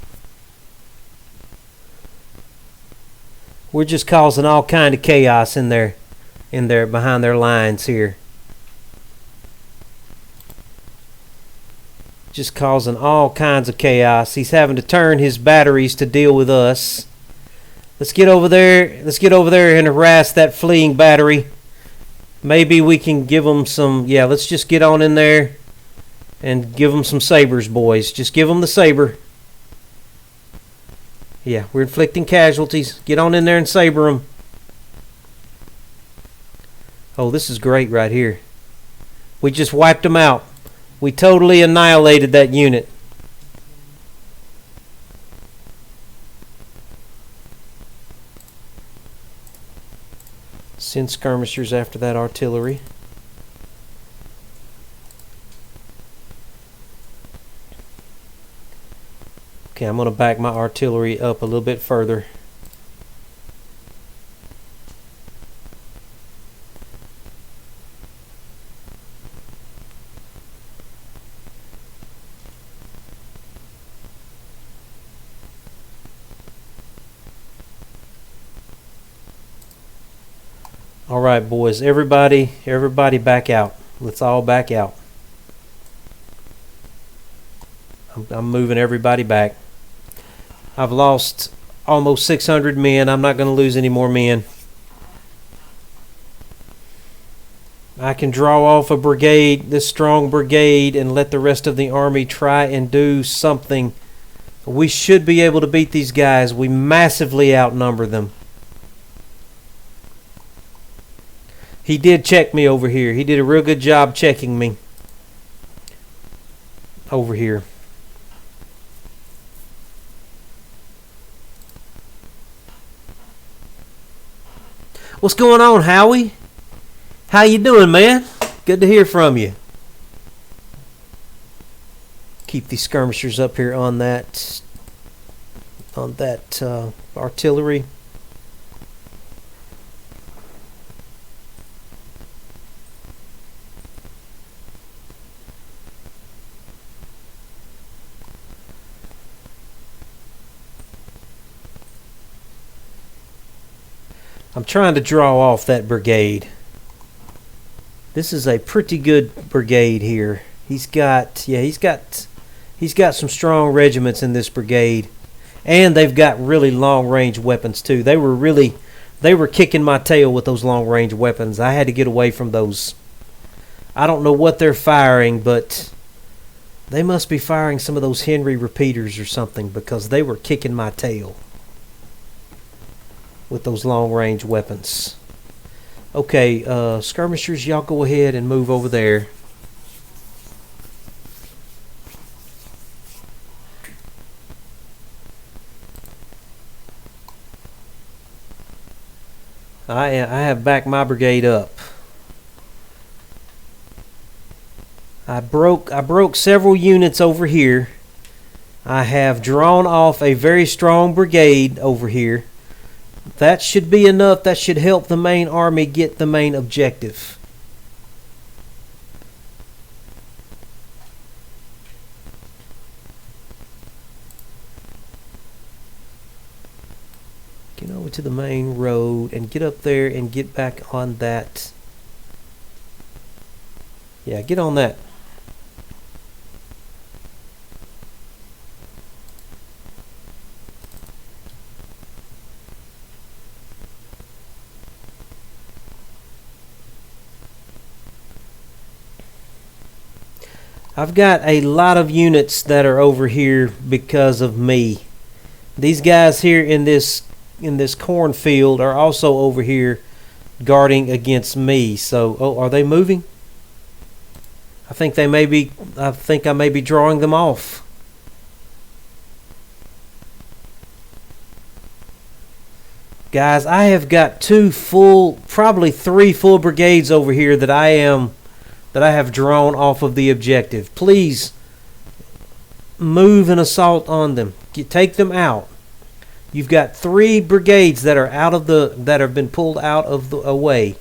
We're just causing all kind of chaos in there behind their lines here. Just causing all kinds of chaos. He's having to turn his batteries to deal with us. Let's get over there. Let's get over there and harass that fleeing battery. Maybe we can give them some... Yeah, let's just get on in there and give them some sabers, boys. Just give them the saber. Yeah, we're inflicting casualties. Get on in there and saber them. Oh, this is great right here. We just wiped them out. We totally annihilated that unit. Send skirmishers after that artillery. Okay, I'm going to back my artillery up a little bit further. All right, boys, everybody back out. Let's all back out. I'm moving everybody back. I've lost almost 600 men. I'm not going to lose any more men. I can draw off a brigade, this strong brigade, and let the rest of the army try and do something. We should be able to beat these guys. We massively outnumber them. He did check me over here. He did a real good job checking me over here. What's going on, Howie? How you doing, man? Good to hear from you. Keep these skirmishers up here on that artillery. I'm trying to draw off that brigade. This is a pretty good brigade here. He's got some strong regiments in this brigade, and they've got really long range weapons too. They were kicking my tail with those long range weapons. I had to get away from those. I don't know what they're firing, but they must be firing some of those Henry repeaters or something, because they were kicking my tail with those long range weapons. Okay, skirmishers, y'all go ahead and move over there. I have backed my brigade up. I broke several units over here. I have drawn off a very strong brigade over here. That should be enough. That should help the main army get the main objective. Get over to the main road and get up there and get back on that. Yeah, get on that. I've got a lot of units that are over here because of me. These guys here in this cornfield are also over here guarding against me. So, oh, are they moving? I think I may be drawing them off. Guys, I have got probably three full brigades over here that I have drawn off of the objective. Please move an assault on them. Take them out. You've got 3 brigades that are that have been pulled out of the way.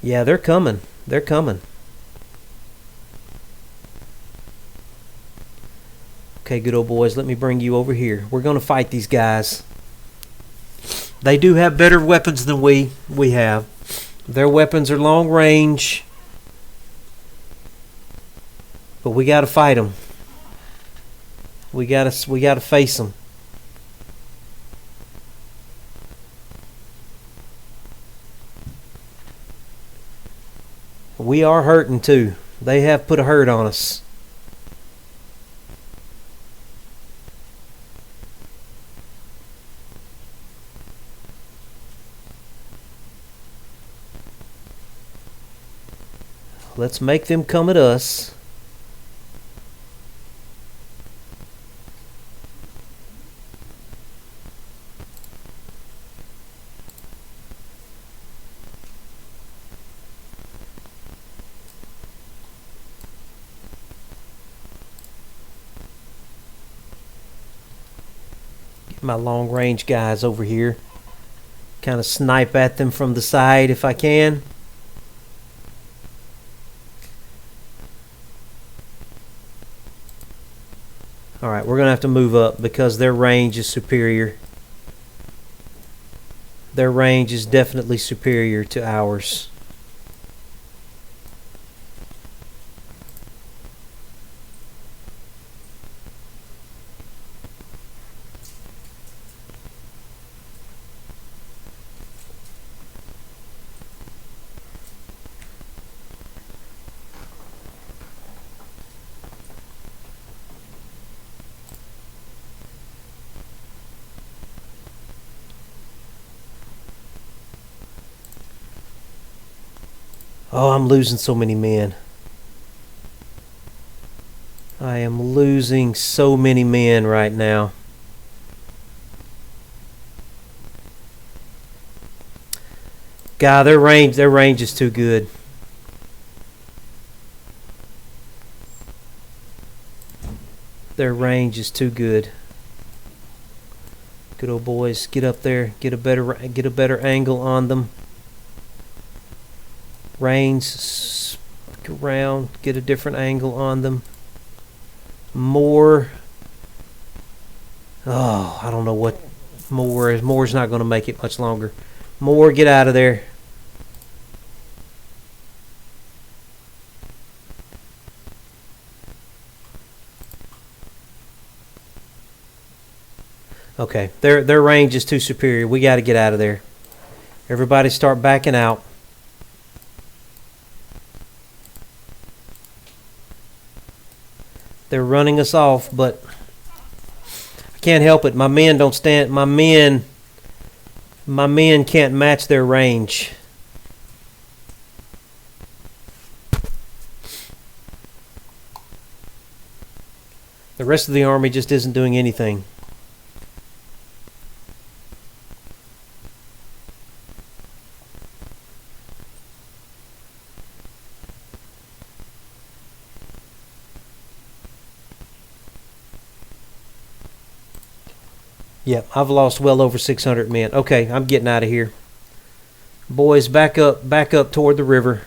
Yeah, they're coming. They're coming. Okay, good old boys, let me bring you over here. We're going to fight these guys. They do have better weapons than we have. Their weapons are long range. But we got to fight them. We got to face them. We are hurting too. They have put a hurt on us. Let's make them come at us. Get my long range guys over here. Kind of snipe at them from the side if I can. Alright, we're going to have to move up because their range is superior. Their range is definitely superior to ours. Oh, I'm losing so many men. I am losing so many men right now. God, their range is too good. Their range is too good. Good old boys, get up there, get a better angle on them. Range around, get a different angle on them. More Oh, I don't know what Moore is. Moore's not going to make it much longer. Moore, get out of there. Okay, their range is too superior. We got to get out of there. Everybody start backing out. They're running us off, but I can't help it. My men don't stand. My men can't match their range. The rest of the army just isn't doing anything. Yep, I've lost well over 600 men. Okay, I'm getting out of here. Boys, back up toward the river.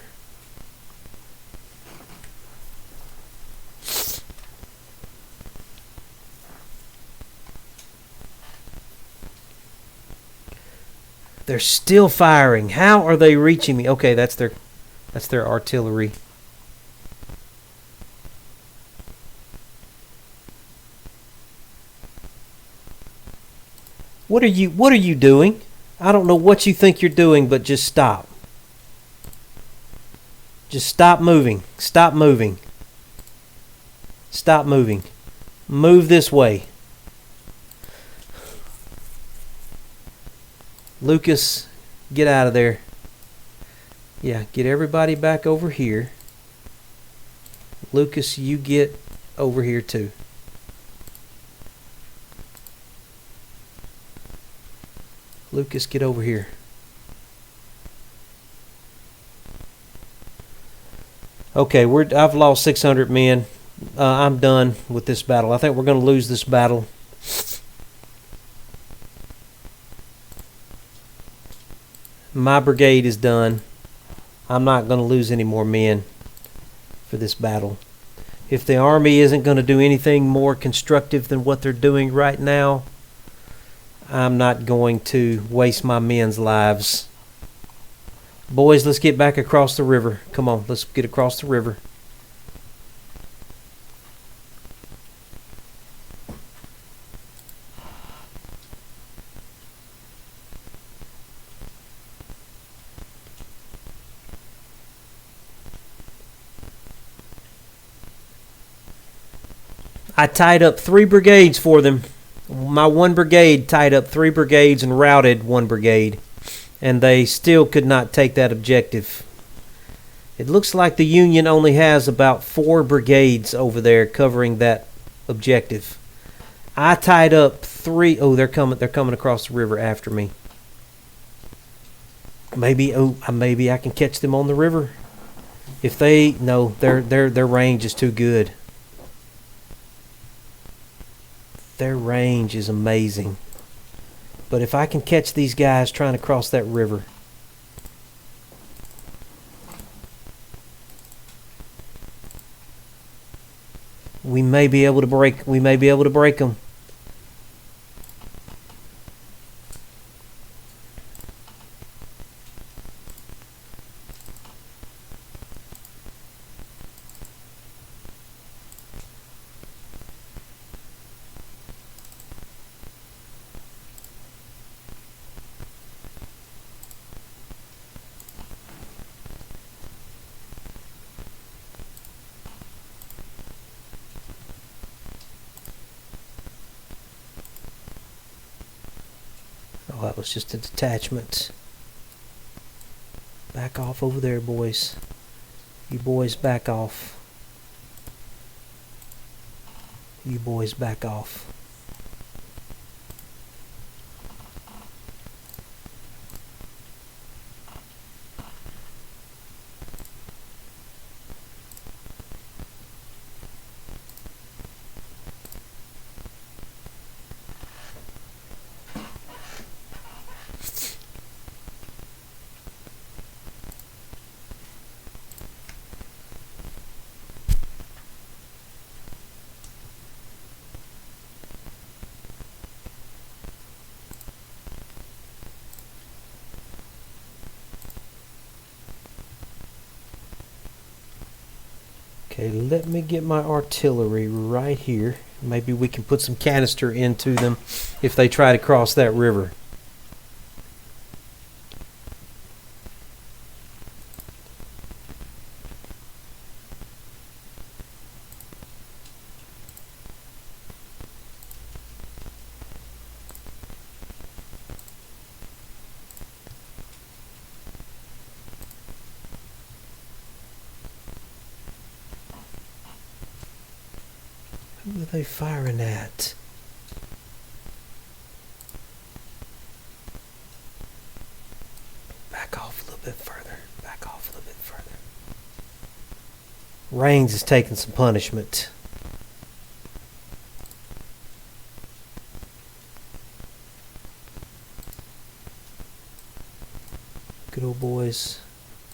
They're still firing. How are they reaching me? Okay, that's their artillery. What are you doing? I don't know what you think you're doing, but just stop. Just stop moving. Stop moving. Stop moving. Move this way. Lucas, get out of there. Yeah, get everybody back over here. Lucas, you get over here too. Lucas, get over here. Okay, I've lost 600 men. I'm done with this battle. I think we're going to lose this battle. My brigade is done. I'm not going to lose any more men for this battle. If the army isn't going to do anything more constructive than what they're doing right now, I'm not going to waste my men's lives. Boys, let's get back across the river. Come on, let's get across the river. I tied up 3 brigades for them. My one brigade tied up 3 brigades and routed 1 brigade. And they still could not take that objective. It looks like the Union only has about 4 brigades over there covering that objective. I tied up 3. Oh, they're coming across the river after me. Maybe I can catch them on the river. If they no, their range is too good. Their range is amazing. But if I can catch these guys trying to cross that river. We may be able to break them. Oh, that was just a detachment. Back off over there, boys. You boys back off. You boys back off. Okay, let me get my artillery right here. Maybe we can put some canister into them if they try to cross that river. Who are they firing at? Back off a little bit further. Back off a little bit further. Rains is taking some punishment. Good old boys.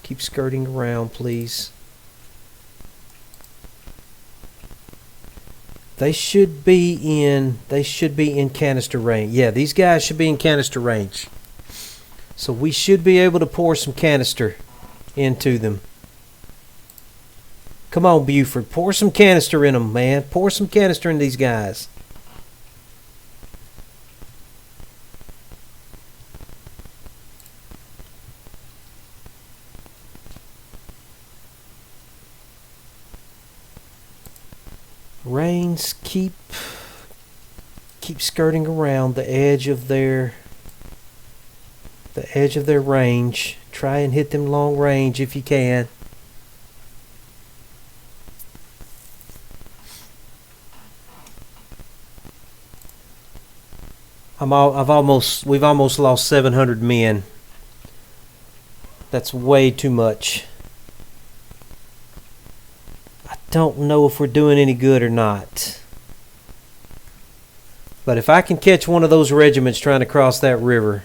Keep skirting around, please. They should be in canister range. Yeah, these guys should be in canister range. So we should be able to pour some canister into them. Come on, Buford. Pour some canister in them, man. Pour some canister in these guys. Rains keep skirting around the edge of their range. Try and hit them long range if you can. We've almost lost 700 men. That's way too much. Don't know if we're doing any good or not. But if I can catch one of those regiments trying to cross that river,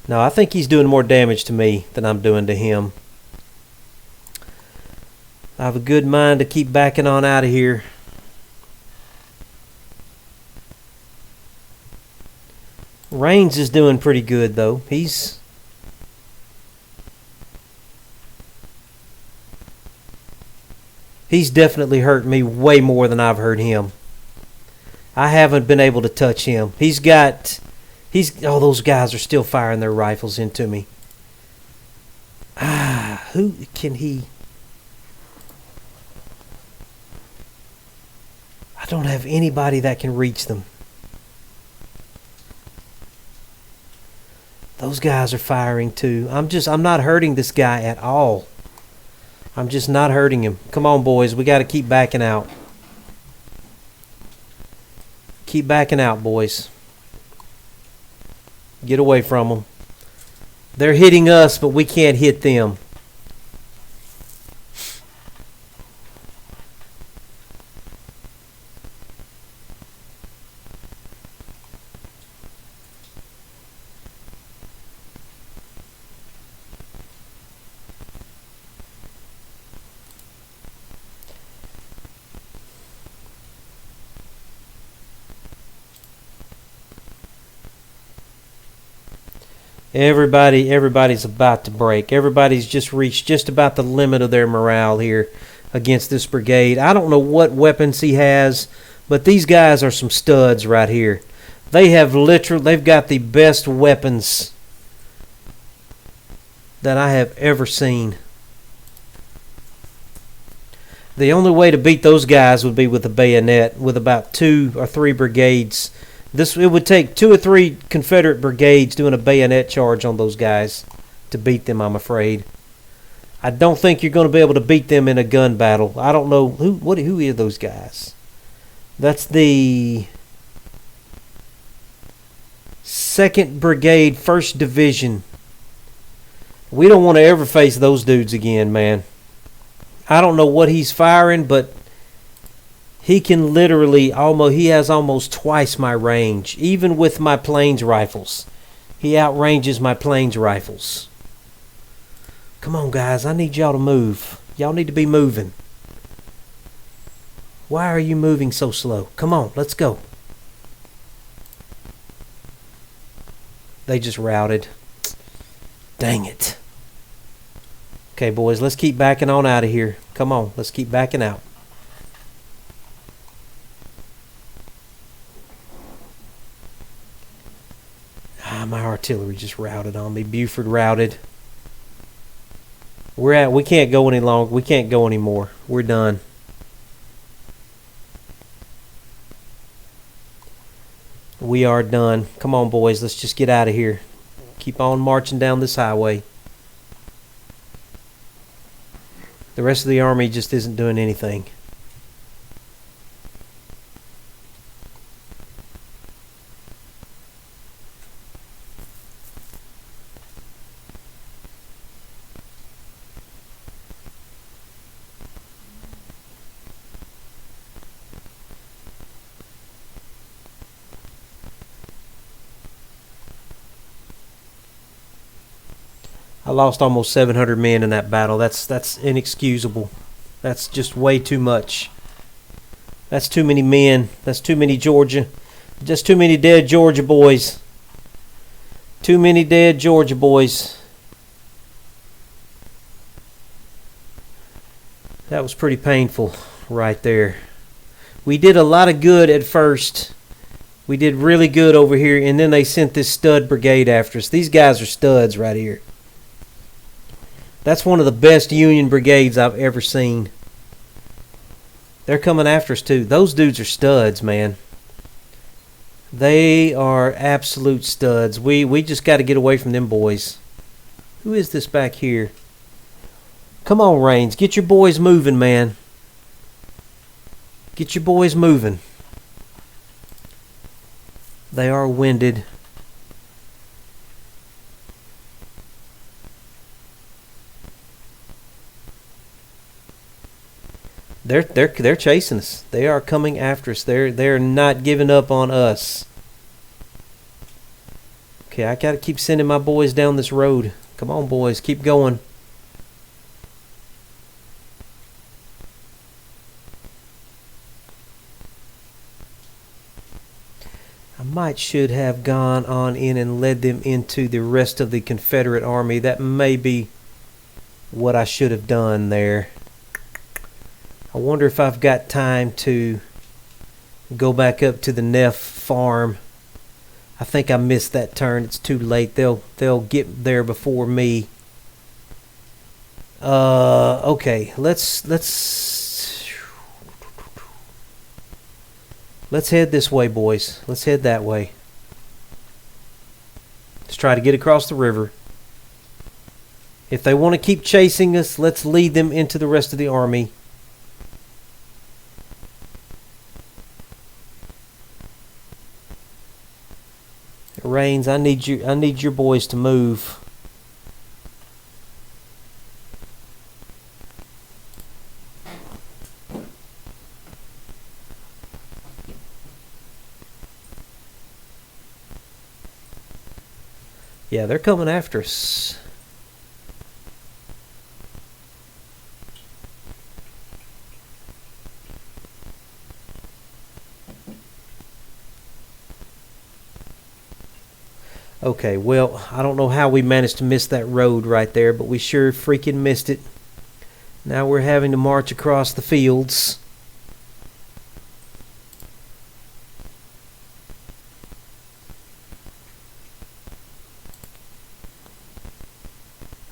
no, I think he's doing more damage to me than I'm doing to him. I have a good mind to keep backing on out of here. Rains is doing pretty good, though. He's definitely hurt me way more than I've hurt him. I haven't been able to touch him. Oh, those guys are still firing their rifles into me. Who can he? I don't have anybody that can reach them. Those guys are firing too. I'm not hurting this guy at all. I'm just not hurting him. Come on, boys. We got to keep backing out. Keep backing out, boys. Get away from them. They're hitting us, but we can't hit them. Everybody's about to break. Everybody's just reached just about the limit of their morale here against this brigade. I don't know what weapons he has, but these guys are some studs right here. They've got the best weapons that I have ever seen. The only way to beat those guys would be with a bayonet, with about 2 or 3 brigades. It would take 2 or 3 Confederate brigades doing a bayonet charge on those guys to beat them, I'm afraid. I don't think you're going to be able to beat them in a gun battle. I don't know who are those guys. That's the 2nd Brigade, 1st Division. We don't want to ever face those dudes again, man. I don't know what he's firing, but He can literally he has almost twice my range, even with my plains rifles. He outranges my plains rifles. Come on, guys, I need y'all to move. Y'all need to be moving. Why are you moving so slow? Come on, let's go. They just routed. Dang it. Okay, boys, let's keep backing on out of here. Come on, let's keep backing out. My artillery just routed on me. Buford routed. We can't go any longer. We can't go anymore. We're done. We are done. Come on, boys. Let's just get out of here. Keep on marching down this highway. The rest of the army just isn't doing anything. I lost almost 700 men in that battle. That's inexcusable. That's just way too much. That's too many men. That's too many Georgia. Just too many dead Georgia boys. Too many dead Georgia boys. That was pretty painful right there. We did a lot of good at first. We did really good over here, and then they sent this stud brigade after us. These guys are studs right here. That's one of the best Union brigades I've ever seen. They're coming after us too. Those dudes are studs, man. They are absolute studs. We just got to get away from them boys. Who is this back here? Come on, Raines. Get your boys moving, man. Get your boys moving. They are winded. They're chasing us. They are coming after us. They're not giving up on us. Okay, I gotta keep sending my boys down this road. Come on, boys, keep going. I should have gone on in and led them into the rest of the Confederate army. That may be what I should have done there. I wonder if I've got time to go back up to the Neff farm. I think I missed that turn. It's too late. They'll get there before me. Okay. Let's head this way, boys. Let's head that way. Let's try to get across the river. If they want to keep chasing us, let's lead them into the rest of the army. Raines, I need your boys to move. Yeah, they're coming after us. Okay, well, I don't know how we managed to miss that road right there, but we sure freaking missed it. Now we're having to march across the fields.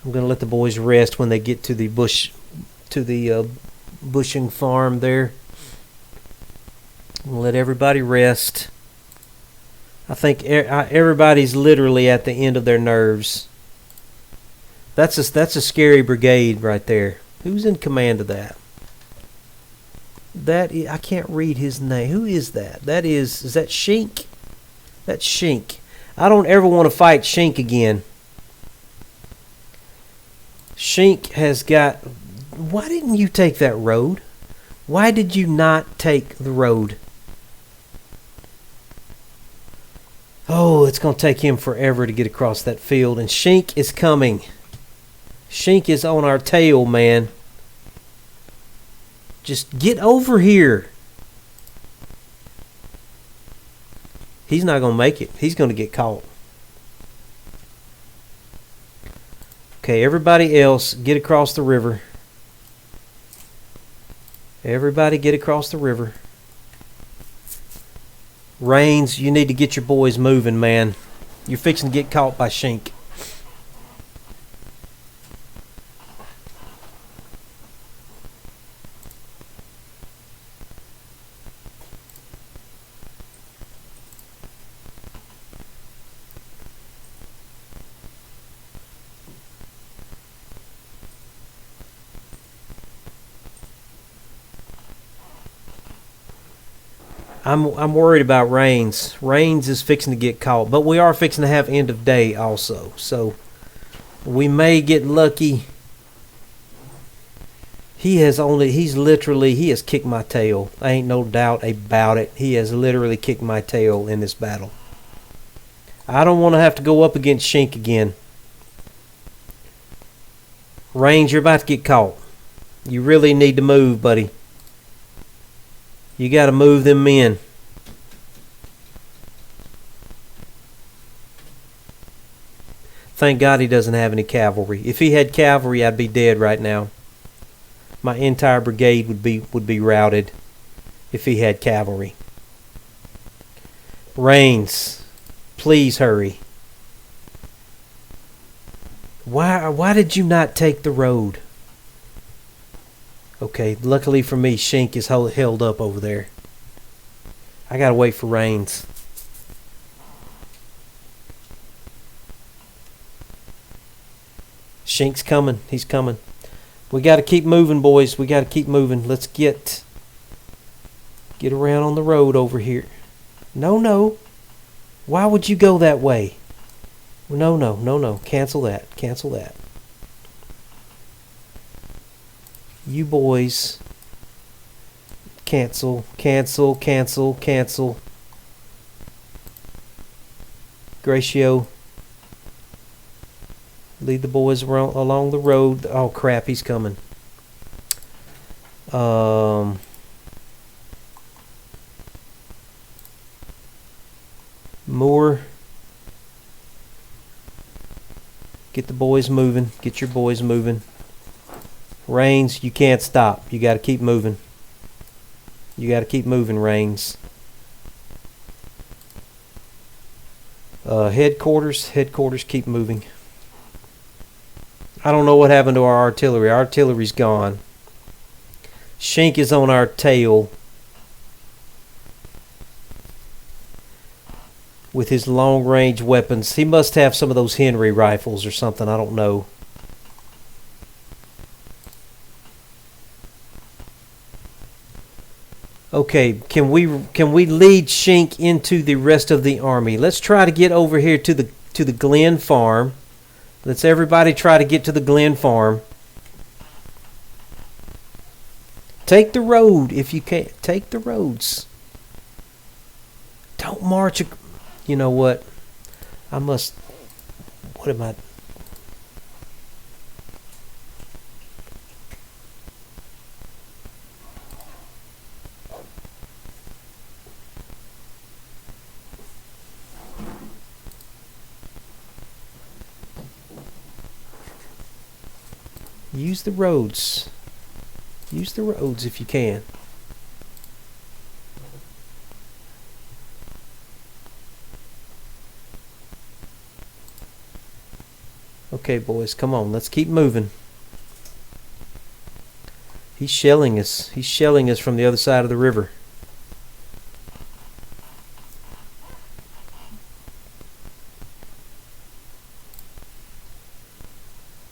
I'm going to let the boys rest when they get to the bushing farm there. I'm going to let everybody rest. I think everybody's literally at the end of their nerves. That's a scary brigade right there. Who's in command of that? I can't read his name. Who is that? Is that Shink? That's Shink. I don't ever want to fight Shink again. Shink has got... Why didn't you take that road? Why did you not take the road? Oh, it's going to take him forever to get across that field. And Shink is coming. Shink is on our tail, man. Just get over here. He's not going to make it. He's going to get caught. Okay, everybody else, get across the river. Everybody get across the river. Rains, you need to get your boys moving, man. You're fixing to get caught by Shink. I'm worried about Rains. Rains is fixing to get caught, but we are fixing to have end of day also. So we may get lucky. He has kicked my tail. I ain't no doubt about it. He has literally kicked my tail in this battle. I don't want to have to go up against Shink again. Rains, you're about to get caught. You really need to move, buddy. You got to move them men. Thank God he doesn't have any cavalry. If he had cavalry, I'd be dead right now. My entire brigade would be routed if he had cavalry. Rains, please hurry. Why did you not take the road? Okay, luckily for me, Shink is held up over there. I gotta wait for Rains. Shink's coming. He's coming. We gotta keep moving, boys. We gotta keep moving. Let's get around on the road over here. No. Why would you go that way? No. Cancel that. Cancel that. You boys, cancel. Gratio, lead the boys along the road. Oh crap, he's coming. Moore, get the boys moving. Get your boys moving. Rains, you can't stop. You got to keep moving. Rains. Headquarters, keep moving. I don't know what happened to our artillery. Our artillery's gone. Shink is on our tail with his long-range weapons. He must have some of those Henry rifles or something. I don't know. Okay, can we lead Shink into the rest of the army? Let's try to get over here to the Glen Farm. Let's everybody try to get to the Glen Farm. Take the road if you can. Take the roads. Don't march. You know what? What am I? Use the roads. Use the roads if you can. Okay, boys, come on. Let's keep moving. He's shelling us. He's shelling us from the other side of the river.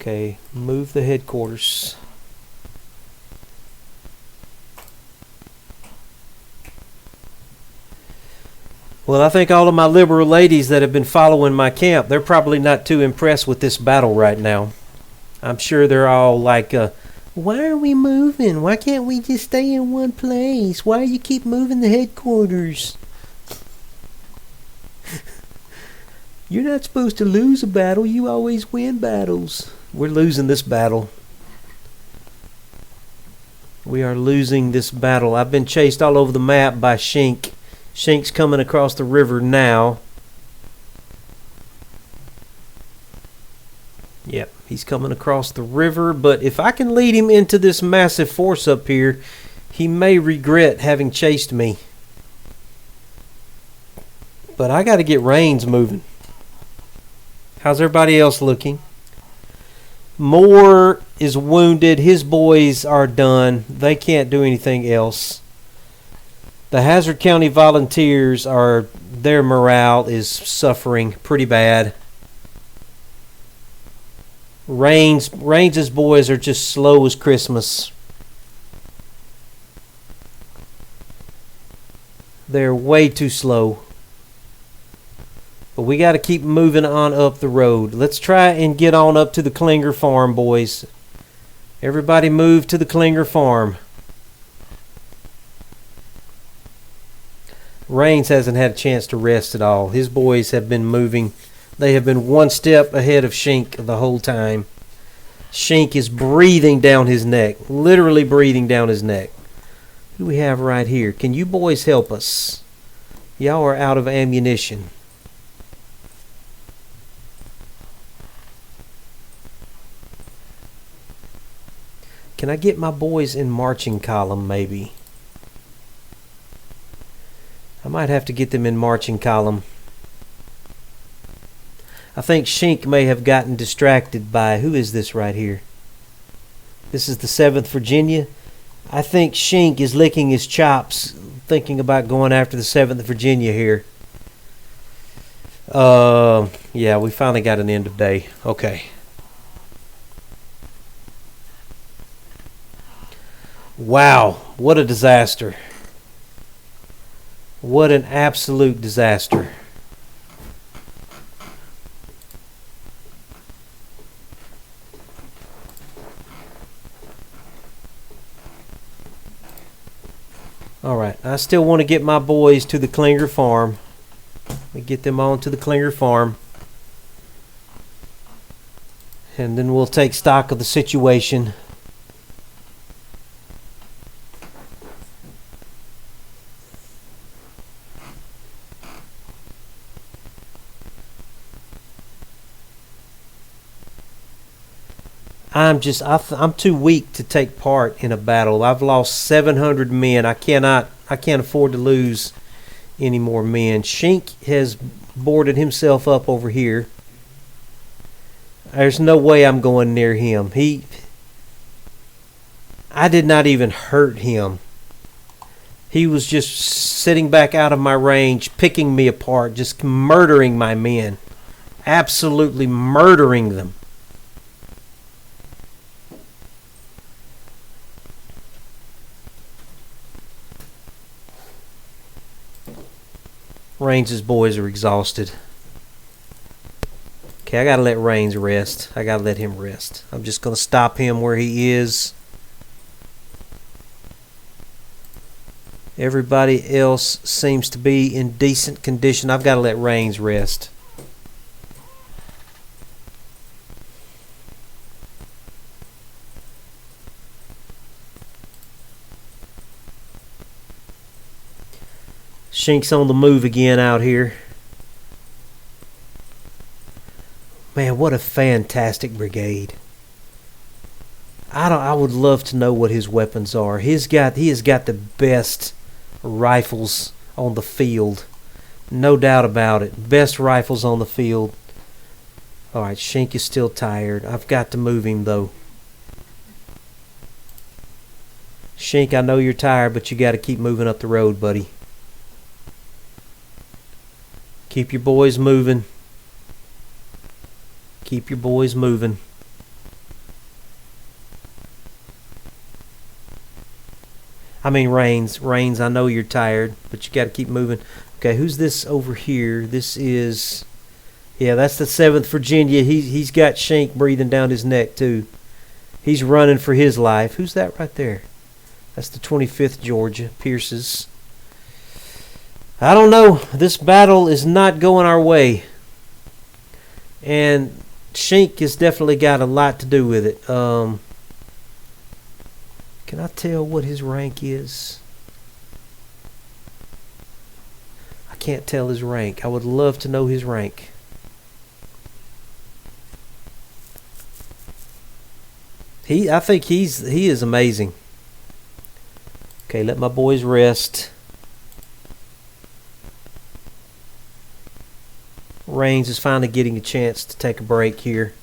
Okay, move the headquarters. Well, I think all of my liberal ladies that have been following my camp, they're probably not too impressed with this battle right now. I'm sure they're all like, Why are we moving? Why can't we just stay in one place? Why do you keep moving the headquarters? You're not supposed to lose a battle. You always win battles. We're losing this battle. We are losing this battle. I've been chased all over the map by Shink. Shink's coming across the river now. Yep, he's coming across the river, but if I can lead him into this massive force up here, he may regret having chased me. But I got to get Rains moving. How's everybody else looking? Moore is wounded. His boys are done. They can't do anything else. The Hazzard County Volunteers their morale is suffering pretty bad. Rains's boys are just slow as Christmas. They're way too slow. But we got to keep moving on up the road. Let's try and get on up to the Klinger farm, boys. Everybody move to the Klinger farm. Rains hasn't had a chance to rest at all. His boys have been moving. They have been one step ahead of Shink the whole time. Shink is breathing down his neck. Literally breathing down his neck. Who do we have right here? Can you boys help us? Y'all are out of ammunition. Can I get my boys in marching column, maybe? I might have to get them in marching column. I think Shink may have gotten distracted by... Who is this right here? This is the 7th Virginia. I think Shink is licking his chops, thinking about going after the 7th Virginia here. Yeah, we finally got an end of day. Okay. Wow, what a disaster. What an absolute disaster. Alright, I still want to get my boys to the Klinger farm. Let me get them on to the Klinger farm. And then we'll take stock of the situation. I'm too weak to take part in a battle. I've lost 700 men. I can't afford to lose any more men. Shink has boarded himself up over here. There's no way I'm going near him. I did not even hurt him. He was just sitting back out of my range, picking me apart, just murdering my men. Absolutely murdering them. Rains's boys are exhausted. Okay, I gotta let Rains rest. I gotta let him rest. I'm just gonna stop him where he is. Everybody else seems to be in decent condition. I've got to let Rains rest. Shink's on the move again out here. Man, what a fantastic brigade. I would love to know what his weapons are. He has got the best rifles on the field. No doubt about it. Best rifles on the field. Alright, Shink is still tired. I've got to move him though. Shink, I know you're tired, but you got to keep moving up the road, buddy. Keep your boys moving. Keep your boys moving. I mean, Rains, I know you're tired, but you got to keep moving. Okay, who's this over here? This is... Yeah, that's the 7th Virginia. He's got Shink breathing down his neck, too. He's running for his life. Who's that right there? That's the 25th Georgia, Pierce's. I don't know. This battle is not going our way. And Shink has definitely got a lot to do with it. Can I tell what his rank is? I can't tell his rank. I would love to know his rank. I think he is amazing. Okay, let my boys rest. Raines is finally getting a chance to take a break here.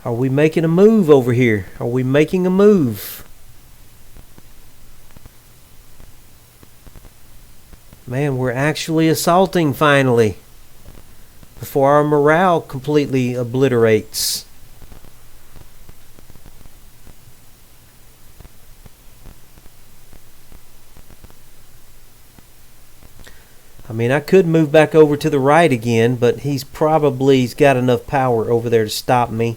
Are we making a move over here? Are we making a move? Man, we're actually assaulting finally. Before our morale completely obliterates. I mean, I could move back over to the right again, but he's got enough power over there to stop me.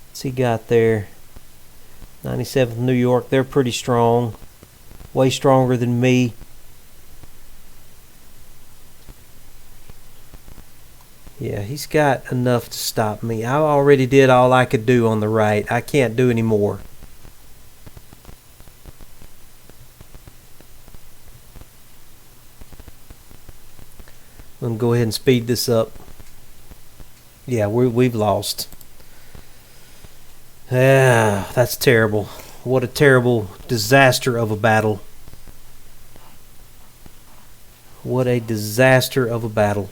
What's he got there? 97th New York, they're pretty strong. Way stronger than me. Yeah, he's got enough to stop me. I already did all I could do on the right. I can't do any more. I'm going to go ahead and speed this up. Yeah, we've lost. Yeah, that's terrible. What a terrible disaster of a battle. What a disaster of a battle.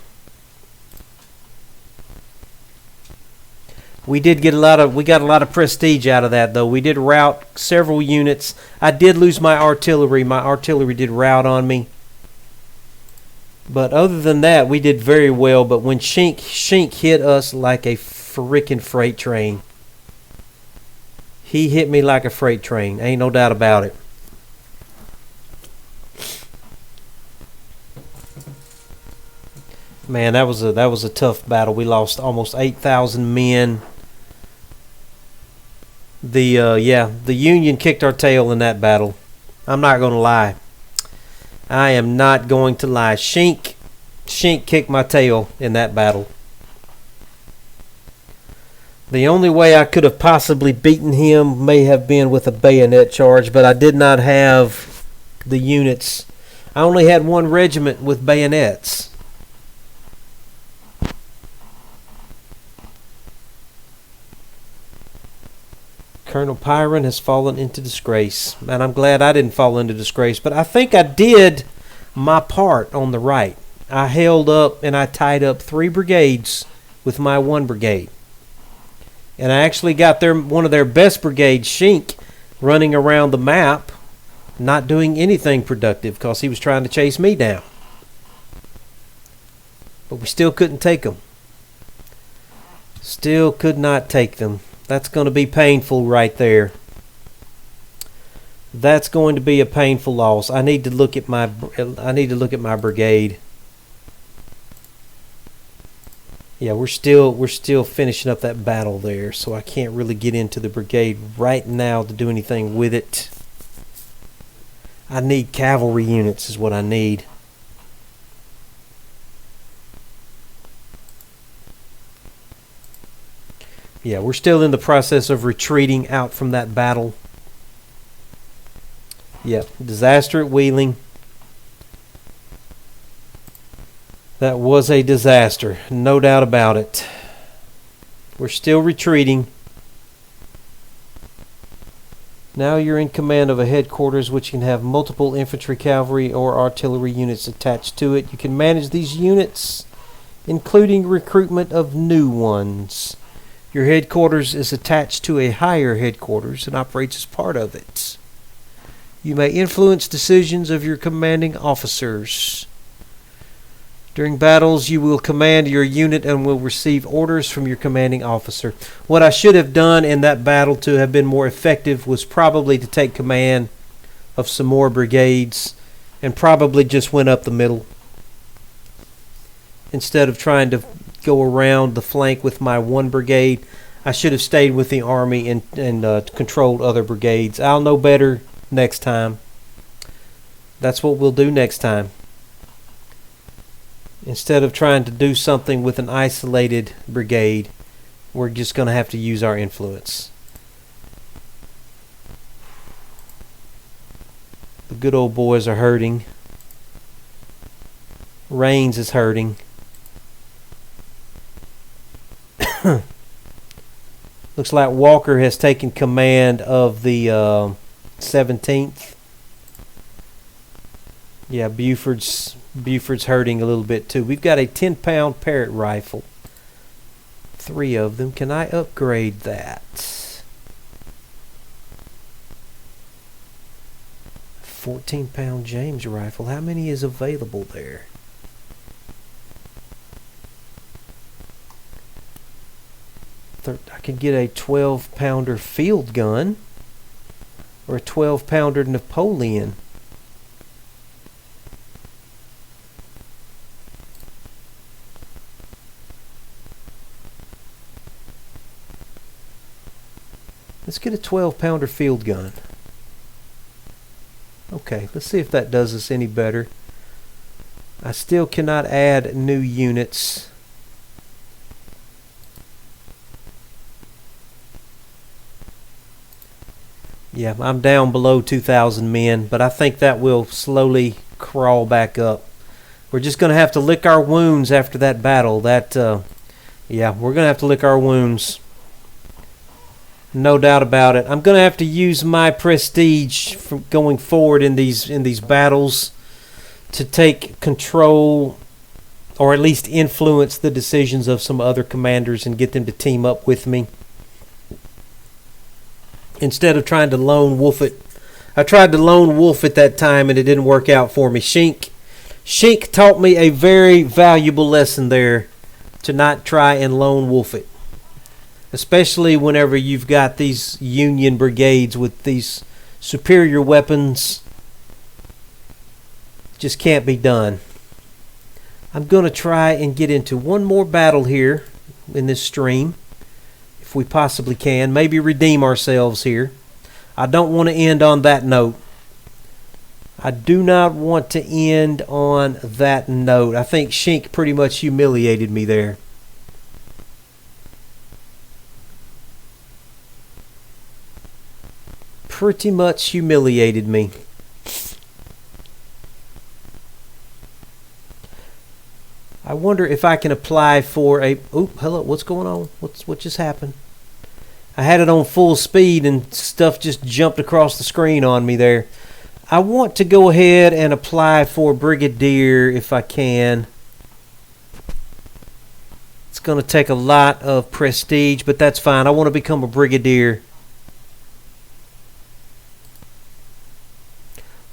We got a lot of prestige out of that, though. We did rout several units. I did lose my artillery. My artillery did rout on me. But other than that, we did very well. But when Shink hit us like a freaking freight train. He hit me like a freight train. Ain't no doubt about it. Man, that was a tough battle. We lost almost 8,000 men. The Union kicked our tail in that battle. I'm not going to lie. I am not going to lie. Shink kicked my tail in that battle. The only way I could have possibly beaten him may have been with a bayonet charge, but I did not have the units. I only had one regiment with bayonets. Colonel Pyron has fallen into disgrace. And I'm glad I didn't fall into disgrace. But I think I did my part on the right. I held up and I tied up 3 brigades with my 1 brigade. And I actually got one of their best brigades, Shink, running around the map, not doing anything productive because he was trying to chase me down. But we still couldn't take them. Still could not take them. That's going to be painful right there. That's going to be a painful loss. I need to look at my brigade. Yeah, we're still finishing up that battle there, so I can't really get into the brigade right now to do anything with it. I need cavalry units is what I need. Yeah, we're still in the process of retreating out from that battle. Yeah, disaster at Wheeling. That was a disaster, no doubt about it. We're still retreating. Now you're in command of a headquarters which can have multiple infantry, cavalry, or artillery units attached to it. You can manage these units, including recruitment of new ones. Your headquarters is attached to a higher headquarters and operates as part of it. You may influence decisions of your commanding officers. During battles, you will command your unit and will receive orders from your commanding officer. What I should have done in that battle to have been more effective was probably to take command of some more brigades and probably just went up the middle instead of trying to go around the flank with my one brigade. I should have stayed with the army and controlled other brigades. I'll know better next time. That's what we'll do next time. Instead of trying to do something with an isolated brigade, we're just going to have to use our influence. The good old boys are hurting. Rains is hurting. Looks like Walker has taken command of the 17th. Yeah, Buford's hurting a little bit too. We've got a 10-pound Parrott rifle. 3 of them. Can I upgrade that? 14-pound James rifle. How many is available there? I could get a 12-pounder field gun or a 12-pounder Napoleon. Let's get a 12-pounder field gun. Okay, let's see if that does us any better. I still cannot add new units. Yeah, I'm down below 2,000 men, but I think that will slowly crawl back up. We're just going to have to lick our wounds after that battle. Yeah, we're going to have to lick our wounds. No doubt about it. I'm going to have to use my prestige from going forward in these battles to take control, or at least influence the decisions of some other commanders and get them to team up with me. Instead of trying to lone wolf it. I tried to lone wolf at that time and it didn't work out for me. Shink taught me a very valuable lesson there, to not try and lone wolf it. Especially whenever you've got these Union brigades with these superior weapons. Just can't be done. I'm going to try and get into one more battle here in this stream. If we possibly can. Maybe redeem ourselves here. I don't want to end on that note. I do not want to end on that note. I think Shink pretty much humiliated me there. Pretty much humiliated me. I wonder if I can apply for a... Oh, hello, what's going on? What just happened? I had it on full speed and stuff just jumped across the screen on me there. I want to go ahead and apply for Brigadier if I can. It's going to take a lot of prestige, but that's fine. I want to become a Brigadier.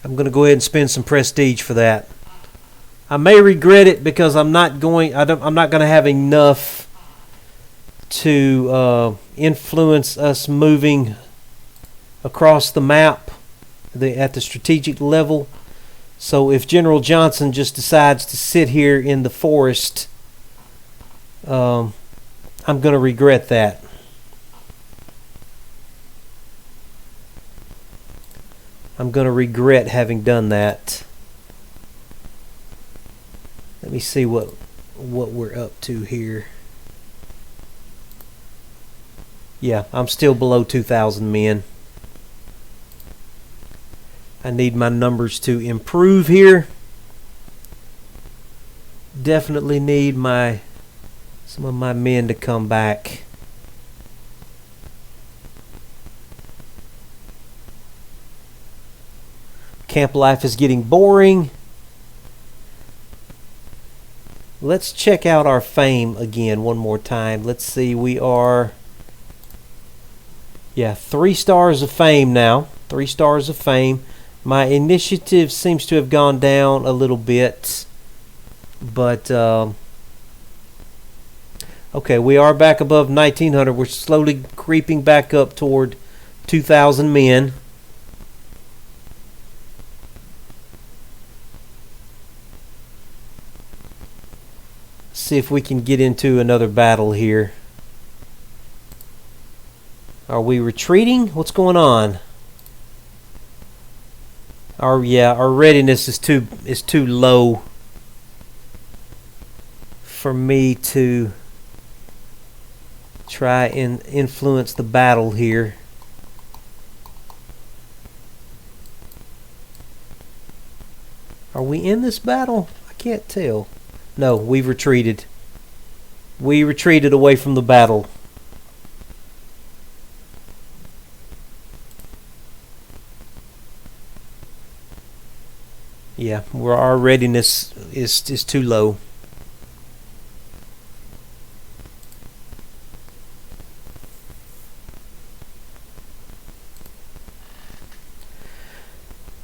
I'm going to go ahead and spend some prestige for that. I may regret it because I'm not going to have enough to influence us moving across the map at the strategic level. So if General Johnson just decides to sit here in the forest, I'm going to regret that. I'm going to regret having done that. Let me see what we're up to here. Yeah, I'm still below 2,000 men. I need my numbers to improve here. Definitely need some of my men to come back. Camp life is getting boring. Let's check out our fame again one more time. Let's see, we are... Yeah, 3 stars of fame now. 3 stars of fame. My initiative seems to have gone down a little bit. But, okay, we are back above 1,900. We're slowly creeping back up toward 2,000 men. See if we can get into another battle here. Are we retreating? What's going on? Our readiness is too low for me to try and influence the battle here. Are we in this battle? I can't tell. No, we've retreated. We retreated away from the battle. Yeah, our readiness is too low.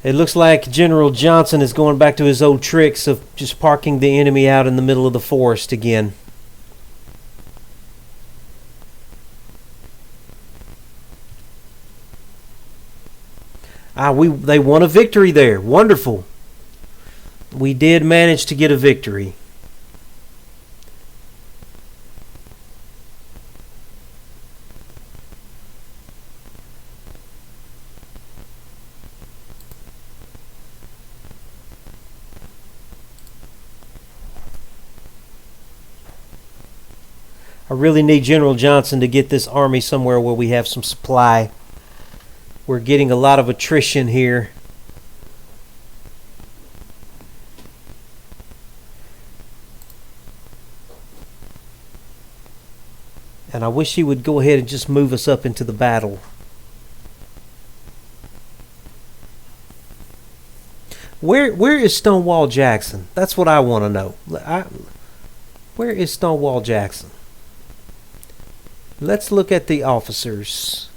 It looks like General Johnson is going back to his old tricks of just parking the enemy out in the middle of the forest again. They won a victory there. Wonderful. We did manage to get a victory. I really need General Johnson to get this army somewhere where we have some supply. We're getting a lot of attrition here. And I wish he would go ahead and just move us up into the battle. Where is Stonewall Jackson? That's what I want to know. Where is Stonewall Jackson? Let's look at the officers.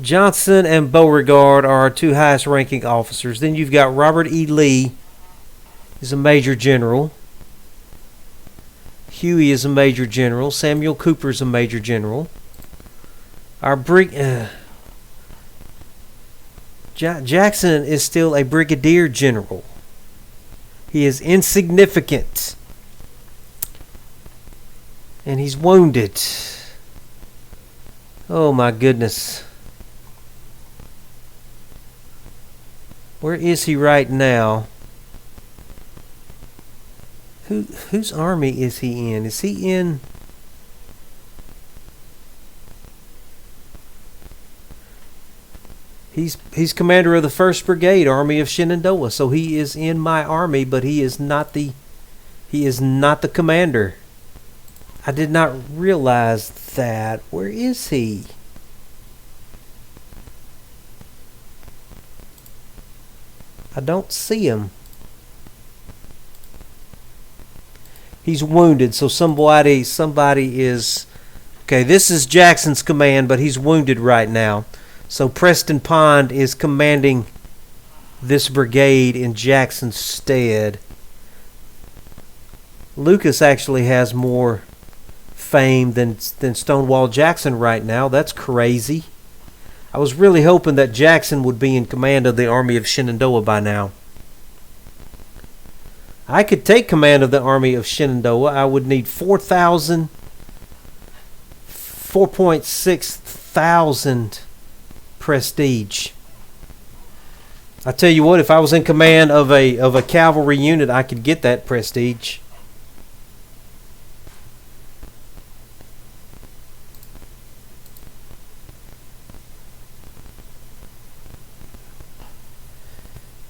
Johnson and Beauregard are our two highest ranking officers. Then you've got Robert E. Lee is a major general. Huey is a major general. Samuel Cooper is a major general. Our Jackson is still a brigadier general. He is insignificant. And he's wounded. Oh my goodness. Where is he right now? Whose army is he in? Is he in? He's commander of the 1st Brigade, Army of Shenandoah. So he is in my army, but he is not the commander. I did not realize that. Where is he? I don't see him. He's wounded, so somebody is... Okay, this is Jackson's command, but he's wounded right now. So Preston Pond is commanding this brigade in Jackson's stead. Lucas actually has more fame than Stonewall Jackson right now. That's crazy. I was really hoping that Jackson would be in command of the Army of Shenandoah by now. I could take command of the Army of Shenandoah. I would need 4.6 thousand prestige. I tell you what, if I was in command of a cavalry unit, I could get that prestige.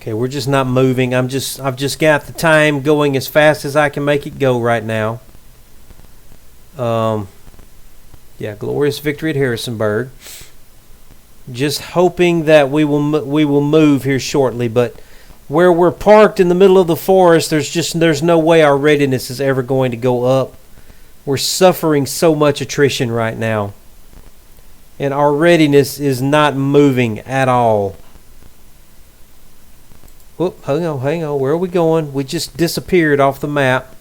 Okay, we're just not moving. I've just got the time going as fast as I can make it go right now. Yeah, glorious victory at Harrisonburg. Just hoping that we will move here shortly, but where we're parked in the middle of the forest, there's no way our readiness is ever going to go up. We're suffering so much attrition right now, and our readiness is not moving at all. Whoop, hang on. Where are we going? We just disappeared off the map.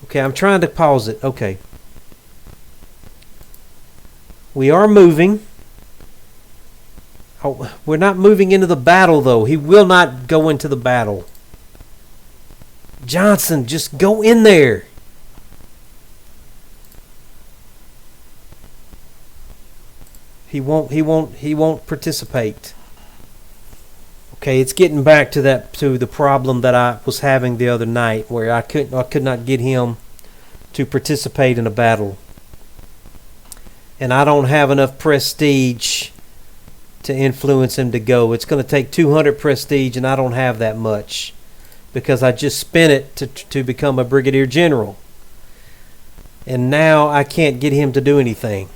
Okay, I'm trying to pause it. Okay. We are moving. Oh, we're not moving into the battle, though. He will not go into the battle. Johnson, just go in there. He won't participate. Okay, it's getting back to the problem that I was having the other night, where I could not get him to participate in a battle. And I don't have enough prestige to influence him to go. It's going to take 200 prestige, and I don't have that much because I just spent it to become a brigadier general. And now I can't get him to do anything.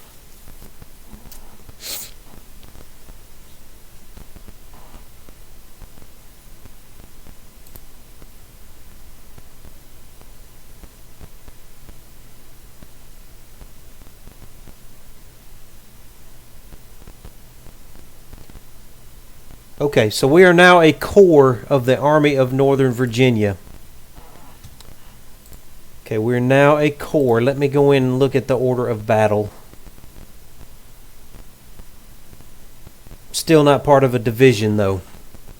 Okay, so we are now a corps of the Army of Northern Virginia. Okay, we're now a corps. Let me go in and look at the order of battle. Still not part of a division, though.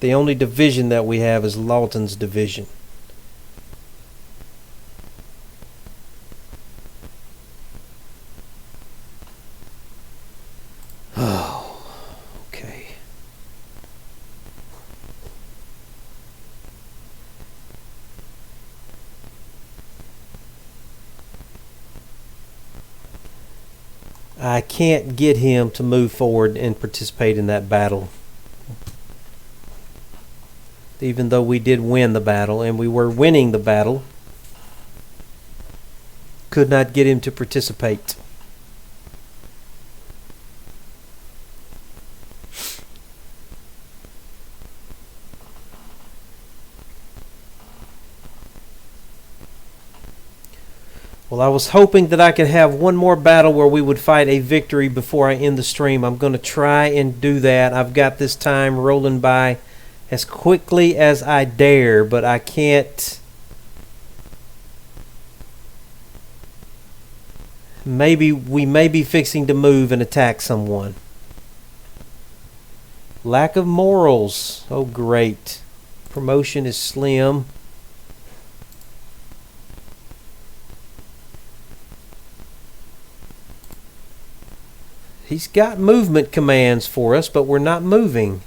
The only division that we have is Lawton's division. I can't get him to move forward and participate in that battle. Even though we did win the battle, and we were winning the battle, could not get him to participate. Well, I was hoping that I could have one more battle where we would fight a victory before I end the stream. I'm going to try and do that. I've got this time rolling by as quickly as I dare, but I can't. Maybe we may be fixing to move and attack someone. Lack of morals. Oh, great. Promotion is slim. He's got movement commands for us, but we're not moving.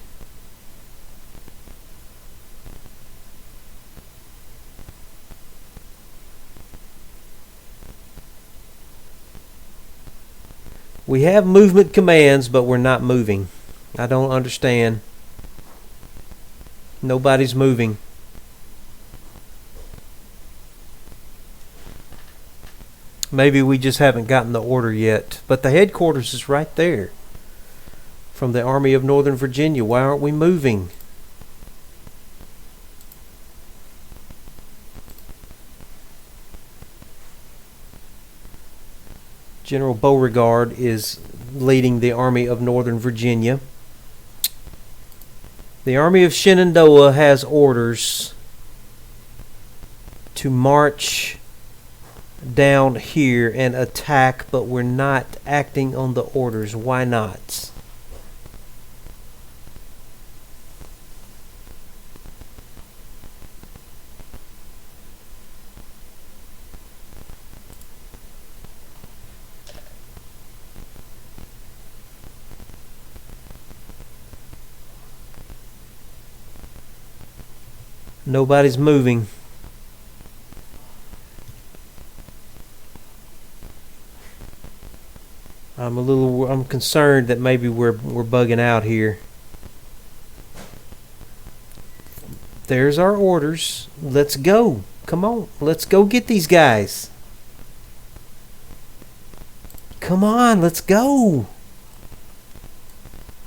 We have movement commands, but we're not moving. I don't understand. Nobody's moving. Maybe we just haven't gotten the order yet. But the headquarters is right there from the Army of Northern Virginia. Why aren't we moving? General Beauregard is leading the Army of Northern Virginia. The Army of Shenandoah has orders to march down here and attack, but we're not acting on the orders. Why not? Nobody's moving. I'm concerned that maybe we're bugging out here. There's our orders. Let's go. Come on. Let's go get these guys. Come on, let's go.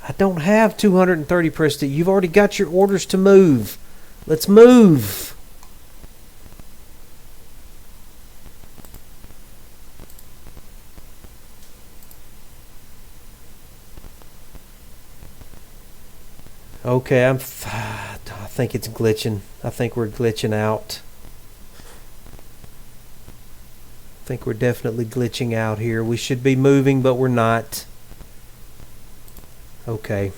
I don't have 230 prestige. You've already got your orders to move. Let's move. Okay, I think it's glitching. I think we're glitching out. I think we're definitely glitching out here. We should be moving, but we're not. Okay.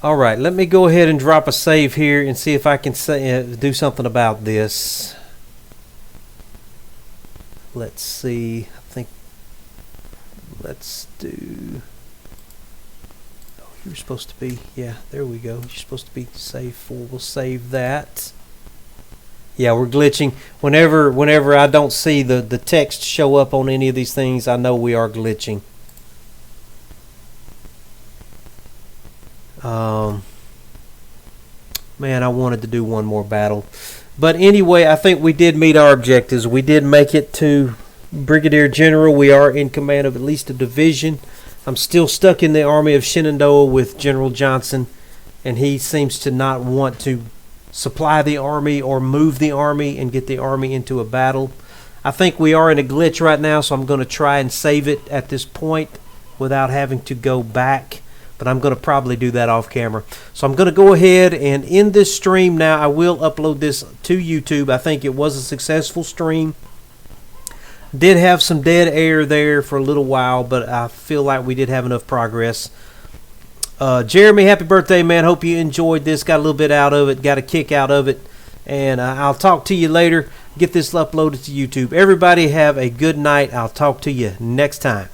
All right, let me go ahead and drop a save here and see if I can do something about this. Let's see. I think let's do. Oh, you're supposed to be. Yeah, there we go. You're supposed to be save full. We'll save that. Yeah, we're glitching. Whenever I don't see the text show up on any of these things, I know we are glitching. Man, I wanted to do one more battle. But anyway, I think we did meet our objectives. We did make it to Brigadier General. We are in command of at least a division. I'm still stuck in the Army of Shenandoah with General Johnson, and he seems to not want to supply the Army or move the Army and get the Army into a battle. I think we are in a glitch right now, so I'm going to try and save it at this point without having to go back. But I'm going to probably do that off camera. So I'm going to go ahead and end this stream now. I will upload this to YouTube. I think it was a successful stream. Did have some dead air there for a little while, but I feel like we did have enough progress. Jeremy, happy birthday, man. Hope you enjoyed this. Got a little bit out of it. Got a kick out of it. And I'll talk to you later. Get this uploaded to YouTube. Everybody have a good night. I'll talk to you next time.